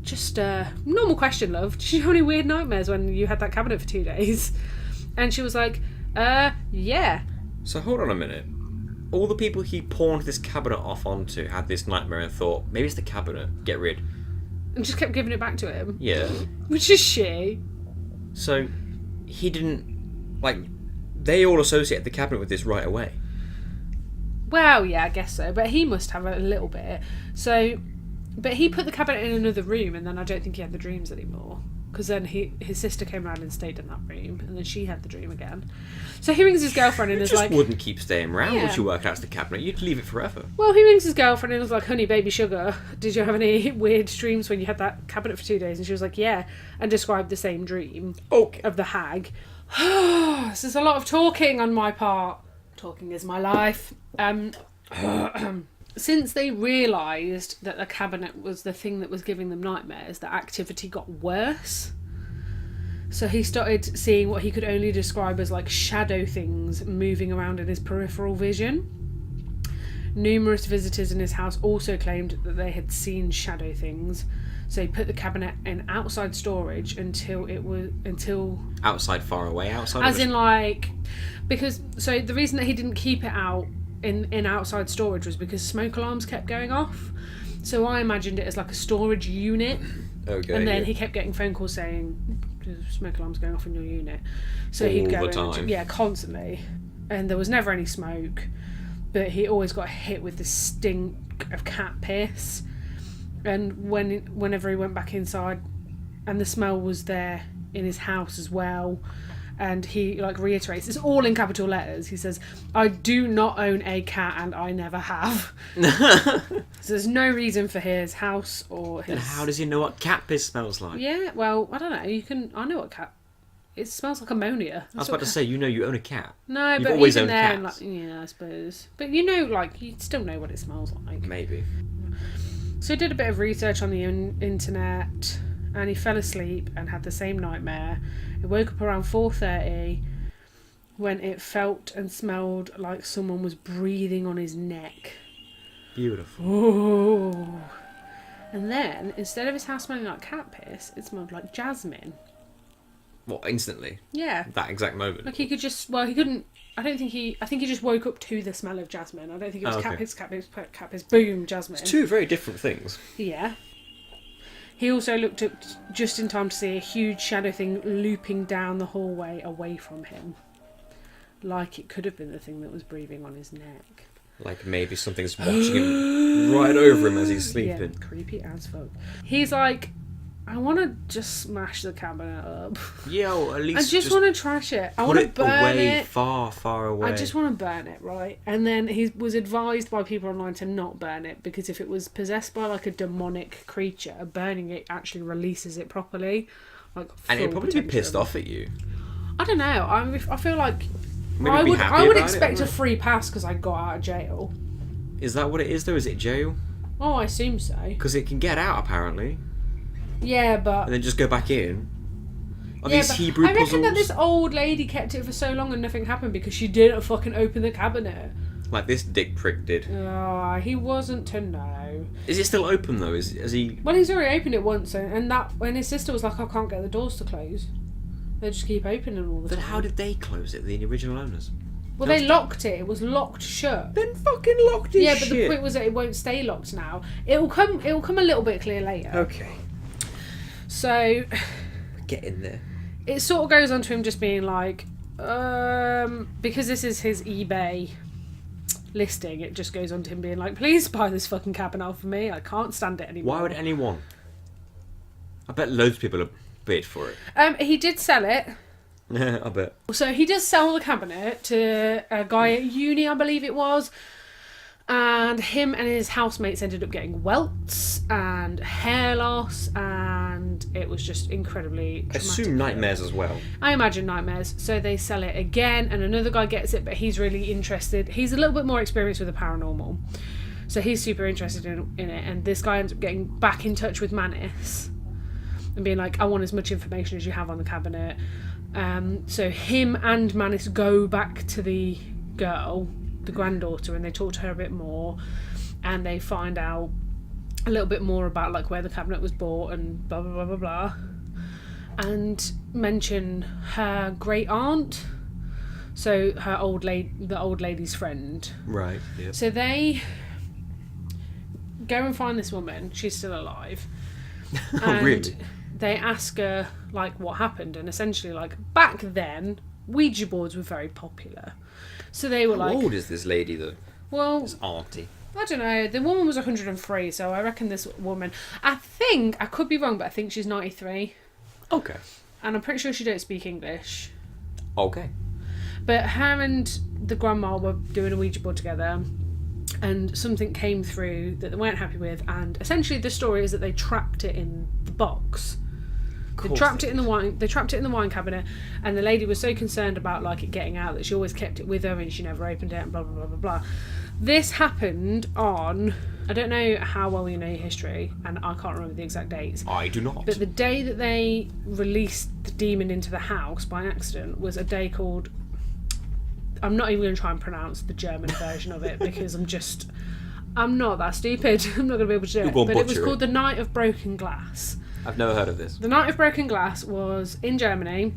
Just normal question, love. Did you have any weird nightmares when you had that cabinet for 2 days? And she was like, yeah. So hold on a minute. All the people he pawned this cabinet off onto had this nightmare and thought, maybe it's the cabinet, get rid. And just kept giving it back to him. Yeah. Which is shitty. So he didn't... Like, they all associated the cabinet with this right away. Well, yeah, I guess so. But he must have a little bit. So... But he put the cabinet in another room, and then I don't think he had the dreams anymore. Because then his sister came around and stayed in that room, and then she had the dream again. So he rings his girlfriend and is like... You just wouldn't keep staying around Yeah. once you work out it's the cabinet. You'd leave it forever. Well, he rings his girlfriend and is like, honey, baby sugar, did you have any weird dreams when you had that cabinet for 2 days? And she was like, yeah, and described the same dream of the hag. This is a lot of talking on my part. Talking is my life. Since they realised that the cabinet was the thing that was giving them nightmares, the activity got worse. So he started seeing what he could only describe as like shadow things moving around in his peripheral vision. Numerous visitors in his house also claimed that they had seen shadow things. So he put the cabinet in outside storage until Outside, far away, outside? As in like... Because... So the reason that he didn't keep it out in outside storage was because smoke alarms kept going off. So I imagined it as like a storage unit. Okay. And then he kept getting phone calls saying, there's smoke alarms going off in your unit. So he'd go all the time. Yeah, constantly. And there was never any smoke, but he always got hit with the stink of cat piss. And whenever he went back inside, and the smell was there in his house as well. And he like reiterates, it's all in capital letters. He says, I do not own a cat and I never have. So there's no reason for his house or his... And how does he know what cat piss smells like? Yeah, well, I don't know. I know what cat... It smells like ammonia. I was about to say, you own a cat. No, You've but always even owned then, cats. like, yeah, I suppose. But you still know what it smells like. Maybe. So he did a bit of research on the internet, and he fell asleep and had the same nightmare. He woke up around 4:30 when it felt and smelled like someone was breathing on his neck. Beautiful. Oh. And then, instead of his house smelling like cat piss, it smelled like jasmine. What, instantly? Yeah. That exact moment? Like he could just... Well, he couldn't... I think he just woke up to the smell of jasmine. I don't think it was cat piss, boom, jasmine. It's two very different things. Yeah. He also looked up just in time to see a huge shadow thing looping down the hallway away from him. Like it could have been the thing that was breathing on his neck. Like maybe something's watching him right over him as he's sleeping. Yeah, creepy as fuck. He's like... I want to just smash the cabinet up. Yeah, or at least I just want to trash it. I want to burn away, it. far away. I just want to burn it, right? And then he was advised by people online to not burn it because if it was possessed by like a demonic creature, burning it actually releases it properly. Like, and it'd probably be pissed off at you. I don't know. I feel like Maybe I would expect a free pass because I got out of jail. Is that what it is though? Is it jail? Oh, I assume so. Because it can get out apparently. Yeah, but... And then just go back in. Are yeah, these but Hebrew I reckon puzzles? that this old lady kept it for so long and nothing happened because she didn't fucking open the cabinet. Like this dick prick did. Oh, he wasn't to know. Is it still open though? Has he... Well, he's already opened it once, and that when his sister was like, I can't get the doors to close. They just keep opening all the time. Then how did they close it, the original owners? Well, they locked it. It was locked shut. Then fucking locked it. Yeah, but the point was that it won't stay locked now. It'll come a little bit clear later. Okay. So... Get in there. It sort of goes on to him just being like, because this is his eBay listing, it just goes on to him being like, please buy this fucking cabinet for me. I can't stand it anymore. Why would anyone? I bet loads of people have bid for it. He did sell it. I bet. So he does sell the cabinet to a guy at uni, I believe it was. And him and his housemates ended up getting welts and hair loss, and it was just incredibly traumatic. Assume nightmares as well. I imagine nightmares. So they sell it again, and another guy gets it, but he's really interested. He's a little bit more experienced with the paranormal, so he's super interested in it. And this guy ends up getting back in touch with Manus and being like, I want as much information as you have on the cabinet. So him and Manus go back to the girl, the granddaughter, and they talk to her a bit more, and they find out a little bit more about like where the cabinet was bought and blah blah blah blah blah, and mention her great aunt, so the old lady's friend. Right. Yeah. So they go and find this woman. She's still alive. Oh, really? They ask her like what happened, and essentially like back then Ouija boards were very popular. So they were like... How old is this lady, though? Well... This auntie. I don't know. The woman was 103, so I reckon this woman... I think, I could be wrong, but I think she's 93. Okay. And I'm pretty sure she don't speak English. Okay. But her and the grandma were doing a Ouija board together, and something came through that they weren't happy with, and essentially the story is that they trapped it in the box. They trapped it in the wine cabinet, and the lady was so concerned about like it getting out that she always kept it with her and she never opened it and blah blah blah blah blah. This happened on, I don't know how well you know your history, and I can't remember the exact dates. I do not. But the day that they released the demon into the house by accident was a day called, I'm not even going to try and pronounce the German version of it because I'm not that stupid. I'm not going to be able to do it. But it was called the Night of Broken Glass. I've never heard of this. The Night of Broken Glass was in Germany.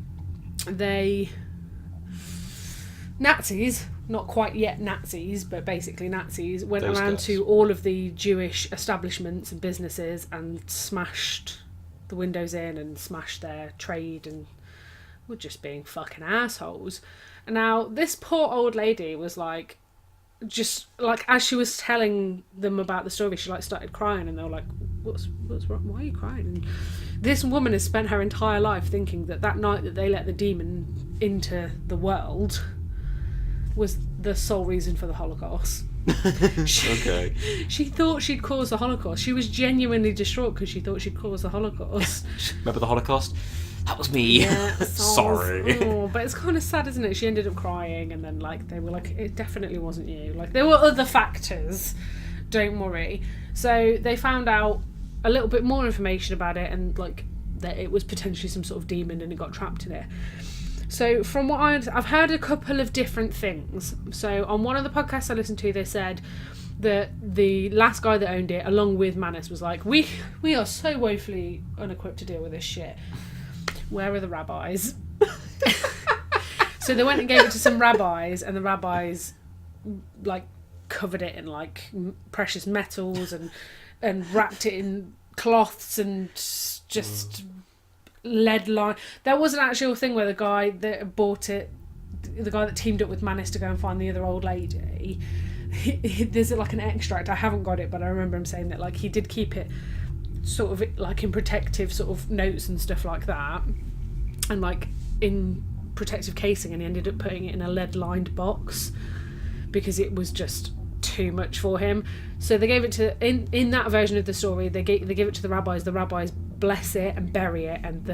Nazis, not quite yet Nazis, but basically Nazis, went around to all of the Jewish establishments and businesses and smashed the windows in and smashed their trade and were just being fucking assholes. And now this poor old lady was like, just like as she was telling them about the story, she like started crying, and they were like, what's wrong? Why are you crying? And this woman has spent her entire life thinking that night that they let the demon into the world was the sole reason for the Holocaust. She thought she'd caused the Holocaust. She was genuinely distraught because she thought she'd caused the Holocaust. Remember the Holocaust? That was me. Yeah, sorry. Oh, but it's kind of sad, isn't it? She ended up crying, and then like they were like, it definitely wasn't you. Like there were other factors. Don't worry. So they found out a little bit more information about it, and like that it was potentially some sort of demon, and it got trapped in it. So from what I've heard a couple of different things. So on one of the podcasts I listened to, they said that the last guy that owned it, along with Manus, was like, we are so woefully unequipped to deal with this shit. Where are the rabbis? So they went and gave it to some rabbis, and the rabbis like covered it in like precious metals and wrapped it in cloths and just lead line. There was an actual thing where the guy that bought it, the guy that teamed up with Manus to go and find the other old lady, there's like an extract. I haven't got it, but I remember him saying that like he did keep it sort of like in protective sort of notes and stuff like that, and like in protective casing, and he ended up putting it in a lead-lined box because it was just too much for him. So they gave it to in that version of the story. They give it to the rabbis. The rabbis bless it and bury it, and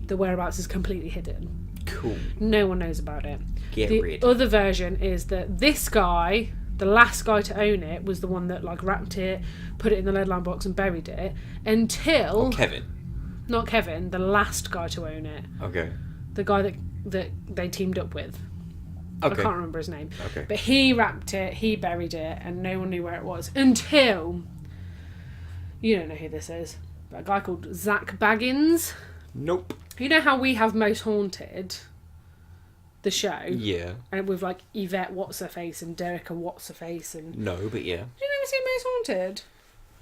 the whereabouts is completely hidden. Cool. No one knows about it. Get rid. The other version is that this guy, the last guy to own it, was the one that like wrapped it, put it in the lead-lined box, and buried it until Kevin. Not Kevin, the last guy to own it. Okay. The guy that they teamed up with. Okay. I can't remember his name. Okay. But he wrapped it, he buried it, and no one knew where it was until... You don't know who this is. But a guy called Zach Baggins. Nope. You know how we have Most Haunted, the show? Yeah. And with like Yvette What's-Her-Face and Derek and What's-Her-Face and... No, but yeah. Did you never see Most Haunted?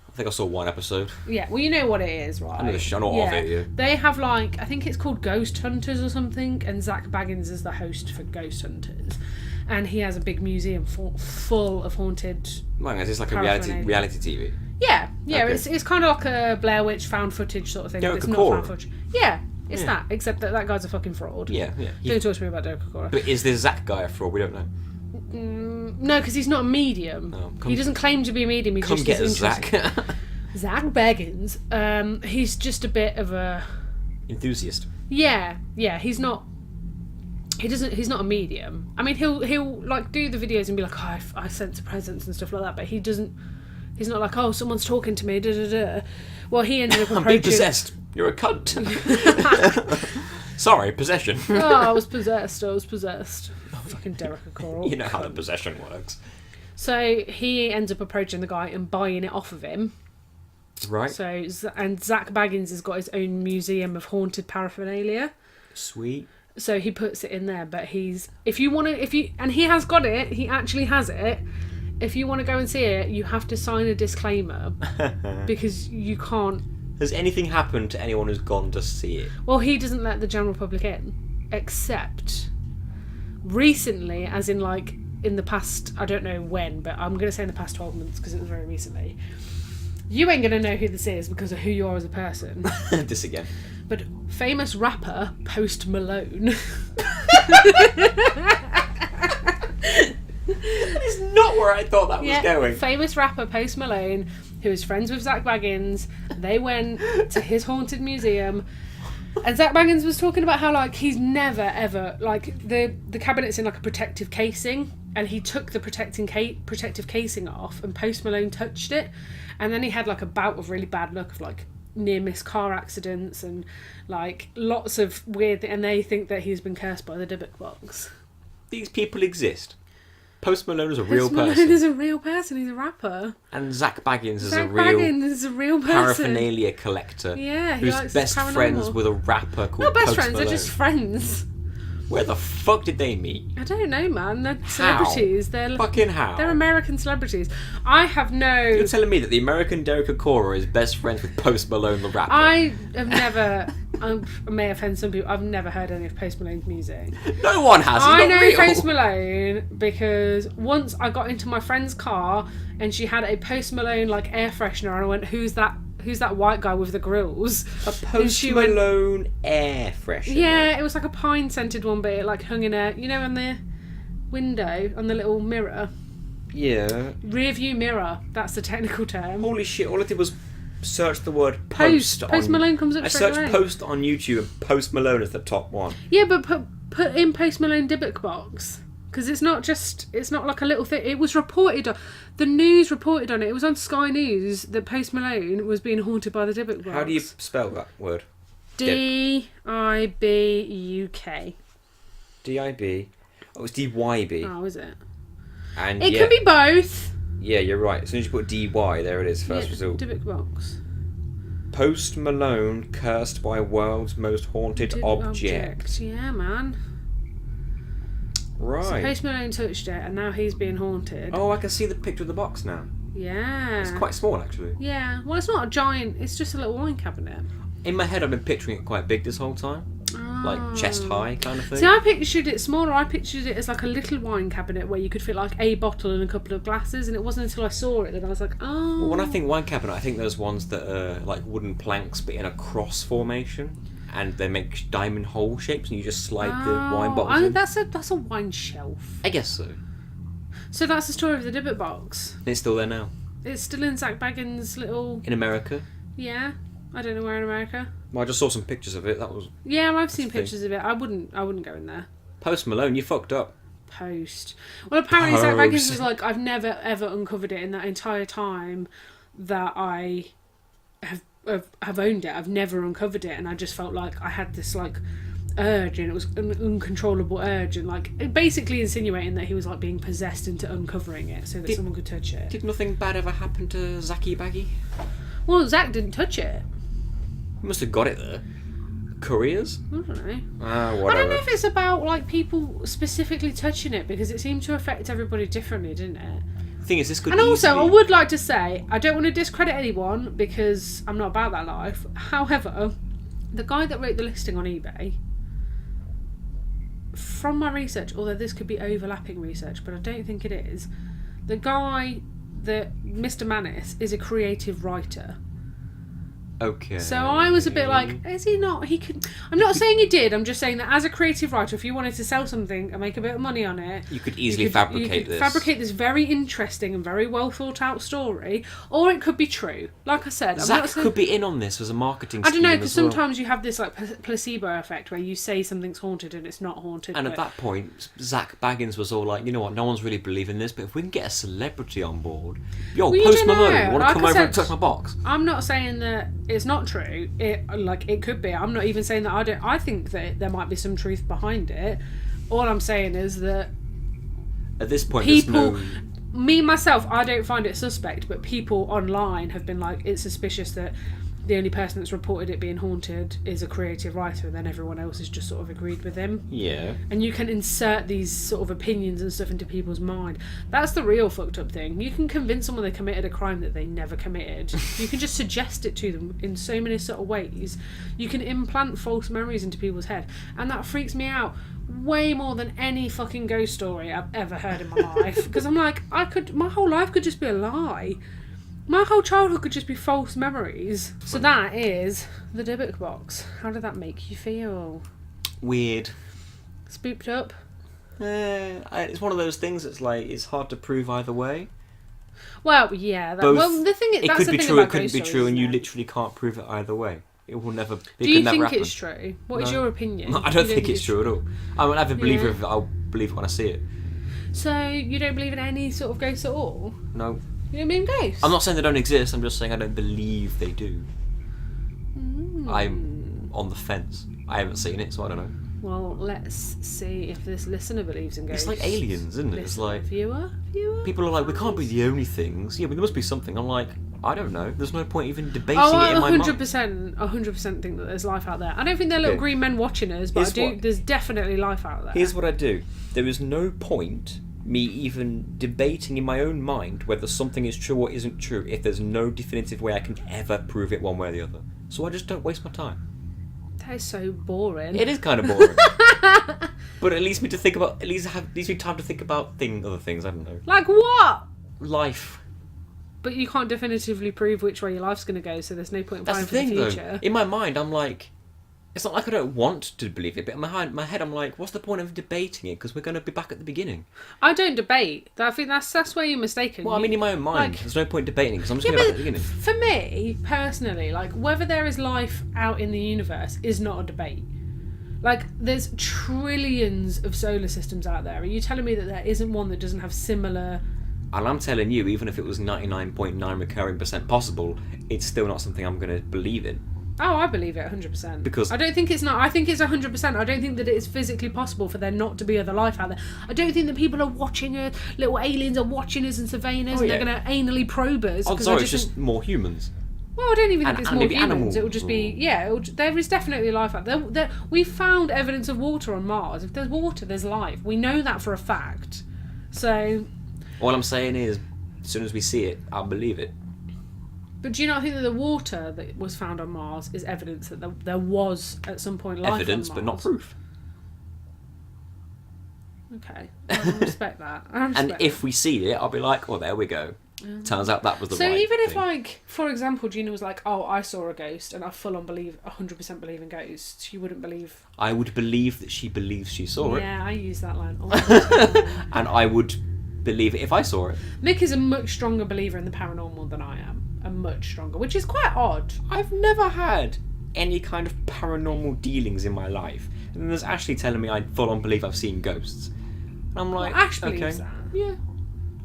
I think I saw one episode. Yeah, well, you know what it is, right? I know of it, yeah. They have, like, I think it's called Ghost Hunters or something, and Zach Baggins is the host for Ghost Hunters. And he has a big museum full of haunted... Like, is this like a reality TV? Yeah, okay. It's kind of like a Blair Witch found footage sort of thing, but it's not found footage. Yeah, it's that, except that guy's a fucking fraud. Yeah. Don't talk to me about Derek O'Connor. But is this Zach guy a fraud? We don't know. No, because he's not a medium. He doesn't claim to be a medium. He just get is Zach. Zach Baggins. He's just a bit of a enthusiast. Yeah. He's not. He's not a medium. I mean, he'll like do the videos and be like, oh, I sense a presence and stuff like that. But he doesn't. He's not like, oh, someone's talking to me. Da da da. Well, he ended up approaching. I'm being possessed. You're a cunt. Sorry, possession. I was possessed. Fucking Derek O'Connor. You know how the possession works. So he ends up approaching the guy and buying it off of him. Right. So, and Zach Baggins has got his own museum of haunted paraphernalia. Sweet. So he puts it in there, but and he has got it, he actually has it. If you want to go and see it, you have to sign a disclaimer because you can't. Has anything happened to anyone who's gone to see it? Well, he doesn't let the general public in, except recently, as in like in the past, I don't know when, but I'm going to say in the past 12 months because it was very recently. You ain't going to know who this is because of who you are as a person. This again. But famous rapper Post Malone. That is not where I thought that was going. Famous rapper Post Malone, who is friends with Zach Baggins, they went to his haunted museum, and Zach Baggins was talking about how like he's never ever like the cabinet's in like a protective casing, and he took the protective casing off, and Post Malone touched it, and then he had like a bout of really bad luck of like near-miss car accidents and like lots of weird and they think that he's been cursed by the Dybbuk Box. These people exist. Post Malone is a real person. Post Malone is a real person. He's a rapper. And Zach Baggins is a real person. Paraphernalia collector. Yeah, who's best friends with a rapper called Not best Post friends, Malone. they're just friends. Where the fuck did they meet? I don't know, man. They're celebrities. They're fucking how? They're American celebrities. I have no... You're telling me that the American Derek O'Connor is best friends with Post Malone the rapper? I have never... I may offend some people. I've never heard any of Post Malone's music. No one has. I know Post Malone because once I got into my friend's car and she had a Post Malone like air freshener, and I went, "Who's that white guy with the grills?" A Post Malone air freshener. Yeah, it was like a pine scented one, but it like hung in on the window on the little mirror. Yeah. Rear view mirror. That's the technical term. Holy shit! All I did was search the word post. Post Malone comes up straight away. I searched post on YouTube and Post Malone is the top one. Yeah, but put in Post Malone Dybbuk Box. Because it's not like a little thing. It was reported on, the news reported on it. It was on Sky News that Post Malone was being haunted by the Dybbuk Box. How do you spell that word? Dibuk. DIB. Oh, it's DYB. Oh, is it? And it can be both. Yeah, you're right. As soon as you put DY, there it is, first result. Dybbuk Box. Post Malone cursed by world's most haunted object. Yeah, man. Right. So Post Malone touched it, and now he's being haunted. Oh, I can see the picture of the box now. Yeah. It's quite small, actually. Yeah. Well, it's not a giant. It's just a little wine cabinet. In my head, I've been picturing it quite big this whole time. Oh. like chest high kind of thing. See, I pictured it smaller. I pictured it as like a little wine cabinet where you could fit like a bottle and a couple of glasses, and it wasn't until I saw it that I was like, oh. Well, when I think wine cabinet, I think those ones that are like wooden planks but in a cross formation, and they make diamond hole shapes, and you just slide the wine bottles in. That's a wine shelf. I guess so. So that's the story of the Dybbuk Box. And it's still there now. It's still in Zach Baggins' little... In America. Yeah. I don't know where in America. Well, I just saw some pictures of it. That was... Yeah, I've seen pictures of it. I wouldn't go in there. Post Malone, you fucked up. Post. Well, apparently Zach Baggins was like, I've never ever uncovered it in that entire time that I have owned it. I've never uncovered it, and I just felt like I had this like urge, and it was an uncontrollable urge, and like basically insinuating that he was like being possessed into uncovering it so that someone could touch it. Did nothing bad ever happen to Zachy Baggy? Well, Zach didn't touch it. He must have got it there. Couriers? I don't know. Whatever. I don't know if it's about like people specifically touching it, because it seemed to affect everybody differently, didn't it? The thing is, this could And also, easily... I would like to say, I don't want to discredit anyone because I'm not about that life. However, the guy that wrote the listing on eBay, from my research, although this could be overlapping research, but I don't think it is, the guy that Mr. Manis is a creative writer. Okay. So I was a bit like, is he not? He could. I'm not saying he did. I'm just saying that as a creative writer, if you wanted to sell something and make a bit of money on it, you could easily fabricate this. Fabricate this very interesting and very well thought out story, or it could be true. Like I said, Zach could be in on this as a marketing scheme. I don't know, because sometimes you have this like placebo effect where you say something's haunted and it's not haunted. And at that point, Zach Baggins was all like, you know what? No one's really believing this, but if we can get a celebrity on board, Post Malone, want to come over and touch my box? I'm not saying that it's not true. It could be. I'm not even saying that I don't. I think that there might be some truth behind it. All I'm saying is that at this point, people, me myself, I don't find it suspect, but people online have been like, it's suspicious that the only person that's reported it being haunted is a creative writer, and then everyone else has just sort of agreed with him. Yeah. And you can insert these sort of opinions and stuff into people's mind. That's the real fucked up thing. You can convince someone they committed a crime that they never committed. You can just suggest it to them in so many sort of ways. You can implant false memories into people's head, and that freaks me out way more than any fucking ghost story I've ever heard in my life. Because I'm like, my whole life could just be a lie. My whole childhood could just be false memories. So that is the Dybbuk Box. How did that make you feel? Weird. Spooked up? It's one of those things that's like, it's hard to prove either way. Well, yeah. The thing is, it could be true, it couldn't be true, and you literally can't prove it either way. It will never. Do you think it's true? What is your opinion? I don't think it's true at all. I'm an avid believer of it. I'll believe it when I see it. So you don't believe in any sort of ghosts at all? No. You don't believe in ghosts? I'm not saying they don't exist. I'm just saying I don't believe they do. I'm on the fence. I haven't seen it, so I don't know. Well, let's see if this listener believes in ghosts. It's like aliens, isn't it? It's like viewer. People are like, we can't be the only things. Yeah, but there must be something. I'm like, I don't know. There's no point even debating it in my mind. 100% think that there's life out there. I don't think they're little green men watching us, but there's definitely life out there. Here's what I do. There is no point me even debating in my own mind whether something is true or isn't true if there's no definitive way I can ever prove it one way or the other. So I just don't waste my time. That is so boring. It is kind of boring. But it leads me to think about, leaves me time to think about other things, I don't know. Like what? Life. But you can't definitively prove which way your life's going to go, so there's no point in planning for the future. Though. In my mind, I'm like, it's not like I don't want to believe it, but in my head, I'm like, what's the point of debating it? Because we're going to be back at the beginning. I don't debate. I think that's where you're mistaken. Well, I mean, in my own mind, there's no point debating because I'm just going to be back at the beginning. For me, personally, like, whether there is life out in the universe is not a debate. Like, there's trillions of solar systems out there. Are you telling me that there isn't one that doesn't have similar... And I'm telling you, even if it was 99.9 recurring % possible, it's still not something I'm going to believe in. Oh, I believe it 100%. Because I don't think it's not. I think it's 100%. I don't think that it is physically possible for there not to be other life out there. I don't think that people are watching us, little aliens are watching us and surveying us, and they're going to anally probe us. Odds are it's just more humans. Well, I don't even think it's more humans. Animals. It will just be, there is definitely life out there. We found evidence of water on Mars. If there's water, there's life. We know that for a fact. So... All I'm saying is, as soon as we see it, I'll believe it. But do you not think that the water that was found on Mars is evidence that there was at some point life Evidence, on but Mars? not proof. Okay, I respect that. And if we see it, I'll be like, oh, there we go. Turns out that was the so right even if, thing. like, for example, Gina was like, oh, I saw a ghost and I full on 100% believe in ghosts, you wouldn't believe... I would believe that she believes she saw it. Yeah, I use that line all the time. And I would believe it if I saw it. Mick is a much stronger believer in the paranormal than I am. A much stronger, which is quite odd. I've never had any kind of paranormal dealings in my life. And then there's Ashley telling me I full on believe I've seen ghosts. And I'm like, Ash believes that. Yeah.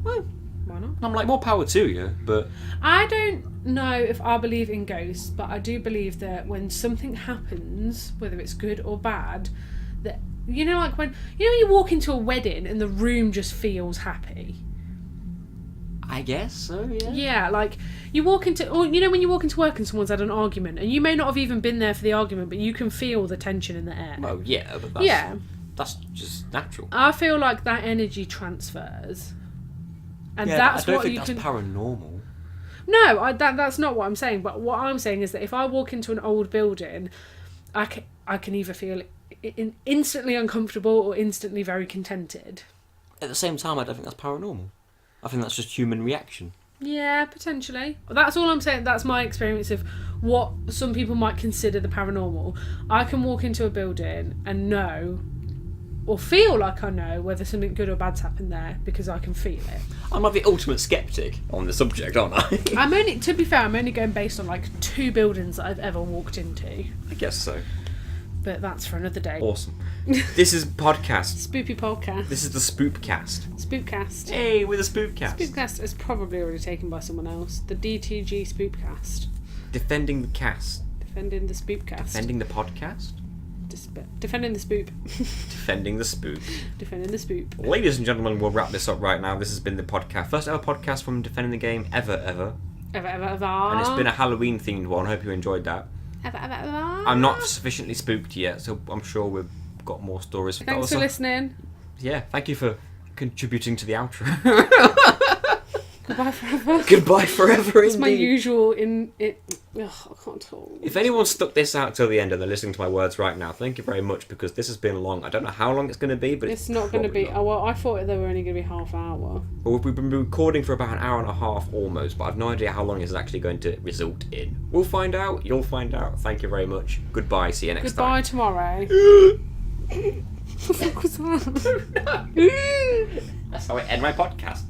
Well, Why not? I'm like, more power to you, but... I don't know if I believe in ghosts, but I do believe that when something happens, whether it's good or bad, that, you know, like when you walk into a wedding and the room just feels happy. I guess so, yeah. Yeah, like you walk into, or you know, when you walk into work and someone's had an argument, and you may not have even been there for the argument, but you can feel the tension in the air. Well, yeah, but that's just natural. I feel like that energy transfers, and Yeah, that's I don't what think you that's can. paranormal. No, that's not what I'm saying. But what I'm saying is that if I walk into an old building, I can either feel instantly uncomfortable or instantly very contented. At the same time, I don't think that's paranormal. I think that's just human reaction. Yeah, potentially. That's all I'm saying. That's my experience of what some people might consider the paranormal. I can walk into a building and know, or feel like I know, whether something good or bad's happened there because I can feel it. I'm like the ultimate skeptic on the subject, aren't I? To be fair, I'm only going based on like 2 buildings that I've ever walked into. I guess so. But that's for another day. Awesome. This is podcast. Spoopy podcast. This is the Spoopcast. Spoopcast. Hey, we're the Spoopcast. Spoopcast is probably already taken by someone else. The DTG Spoopcast. Defending the cast. Defending the Spoopcast. Defending the podcast. Defending the Spoop. Defending the Spoop. Defending the Spoop. Ladies and gentlemen, we'll wrap this up right now. This has been the podcast. First ever podcast from Defending the Game ever. Ever. And it's been a Halloween themed one. Hope you enjoyed that. Ever. I'm not sufficiently spooked yet, so I'm sure we've got more stories. Thanks for listening. Yeah, thank you for contributing to the outro. Goodbye forever. Goodbye forever, It's indeed. my usual I can't talk. If anyone stuck this out till the end and they're listening to my words right now, thank you very much, because this has been long. I don't know how long it's going to be, but It's not going to be... not. Oh, well, I thought they were only going to be half hour. Well, we've been recording for about an hour and a half almost, but I've no idea how long this is actually going to result in. We'll find out. You'll find out. Thank you very much. Goodbye. See you next Goodbye time. tomorrow. What the fuck was that? That's how I end my podcast.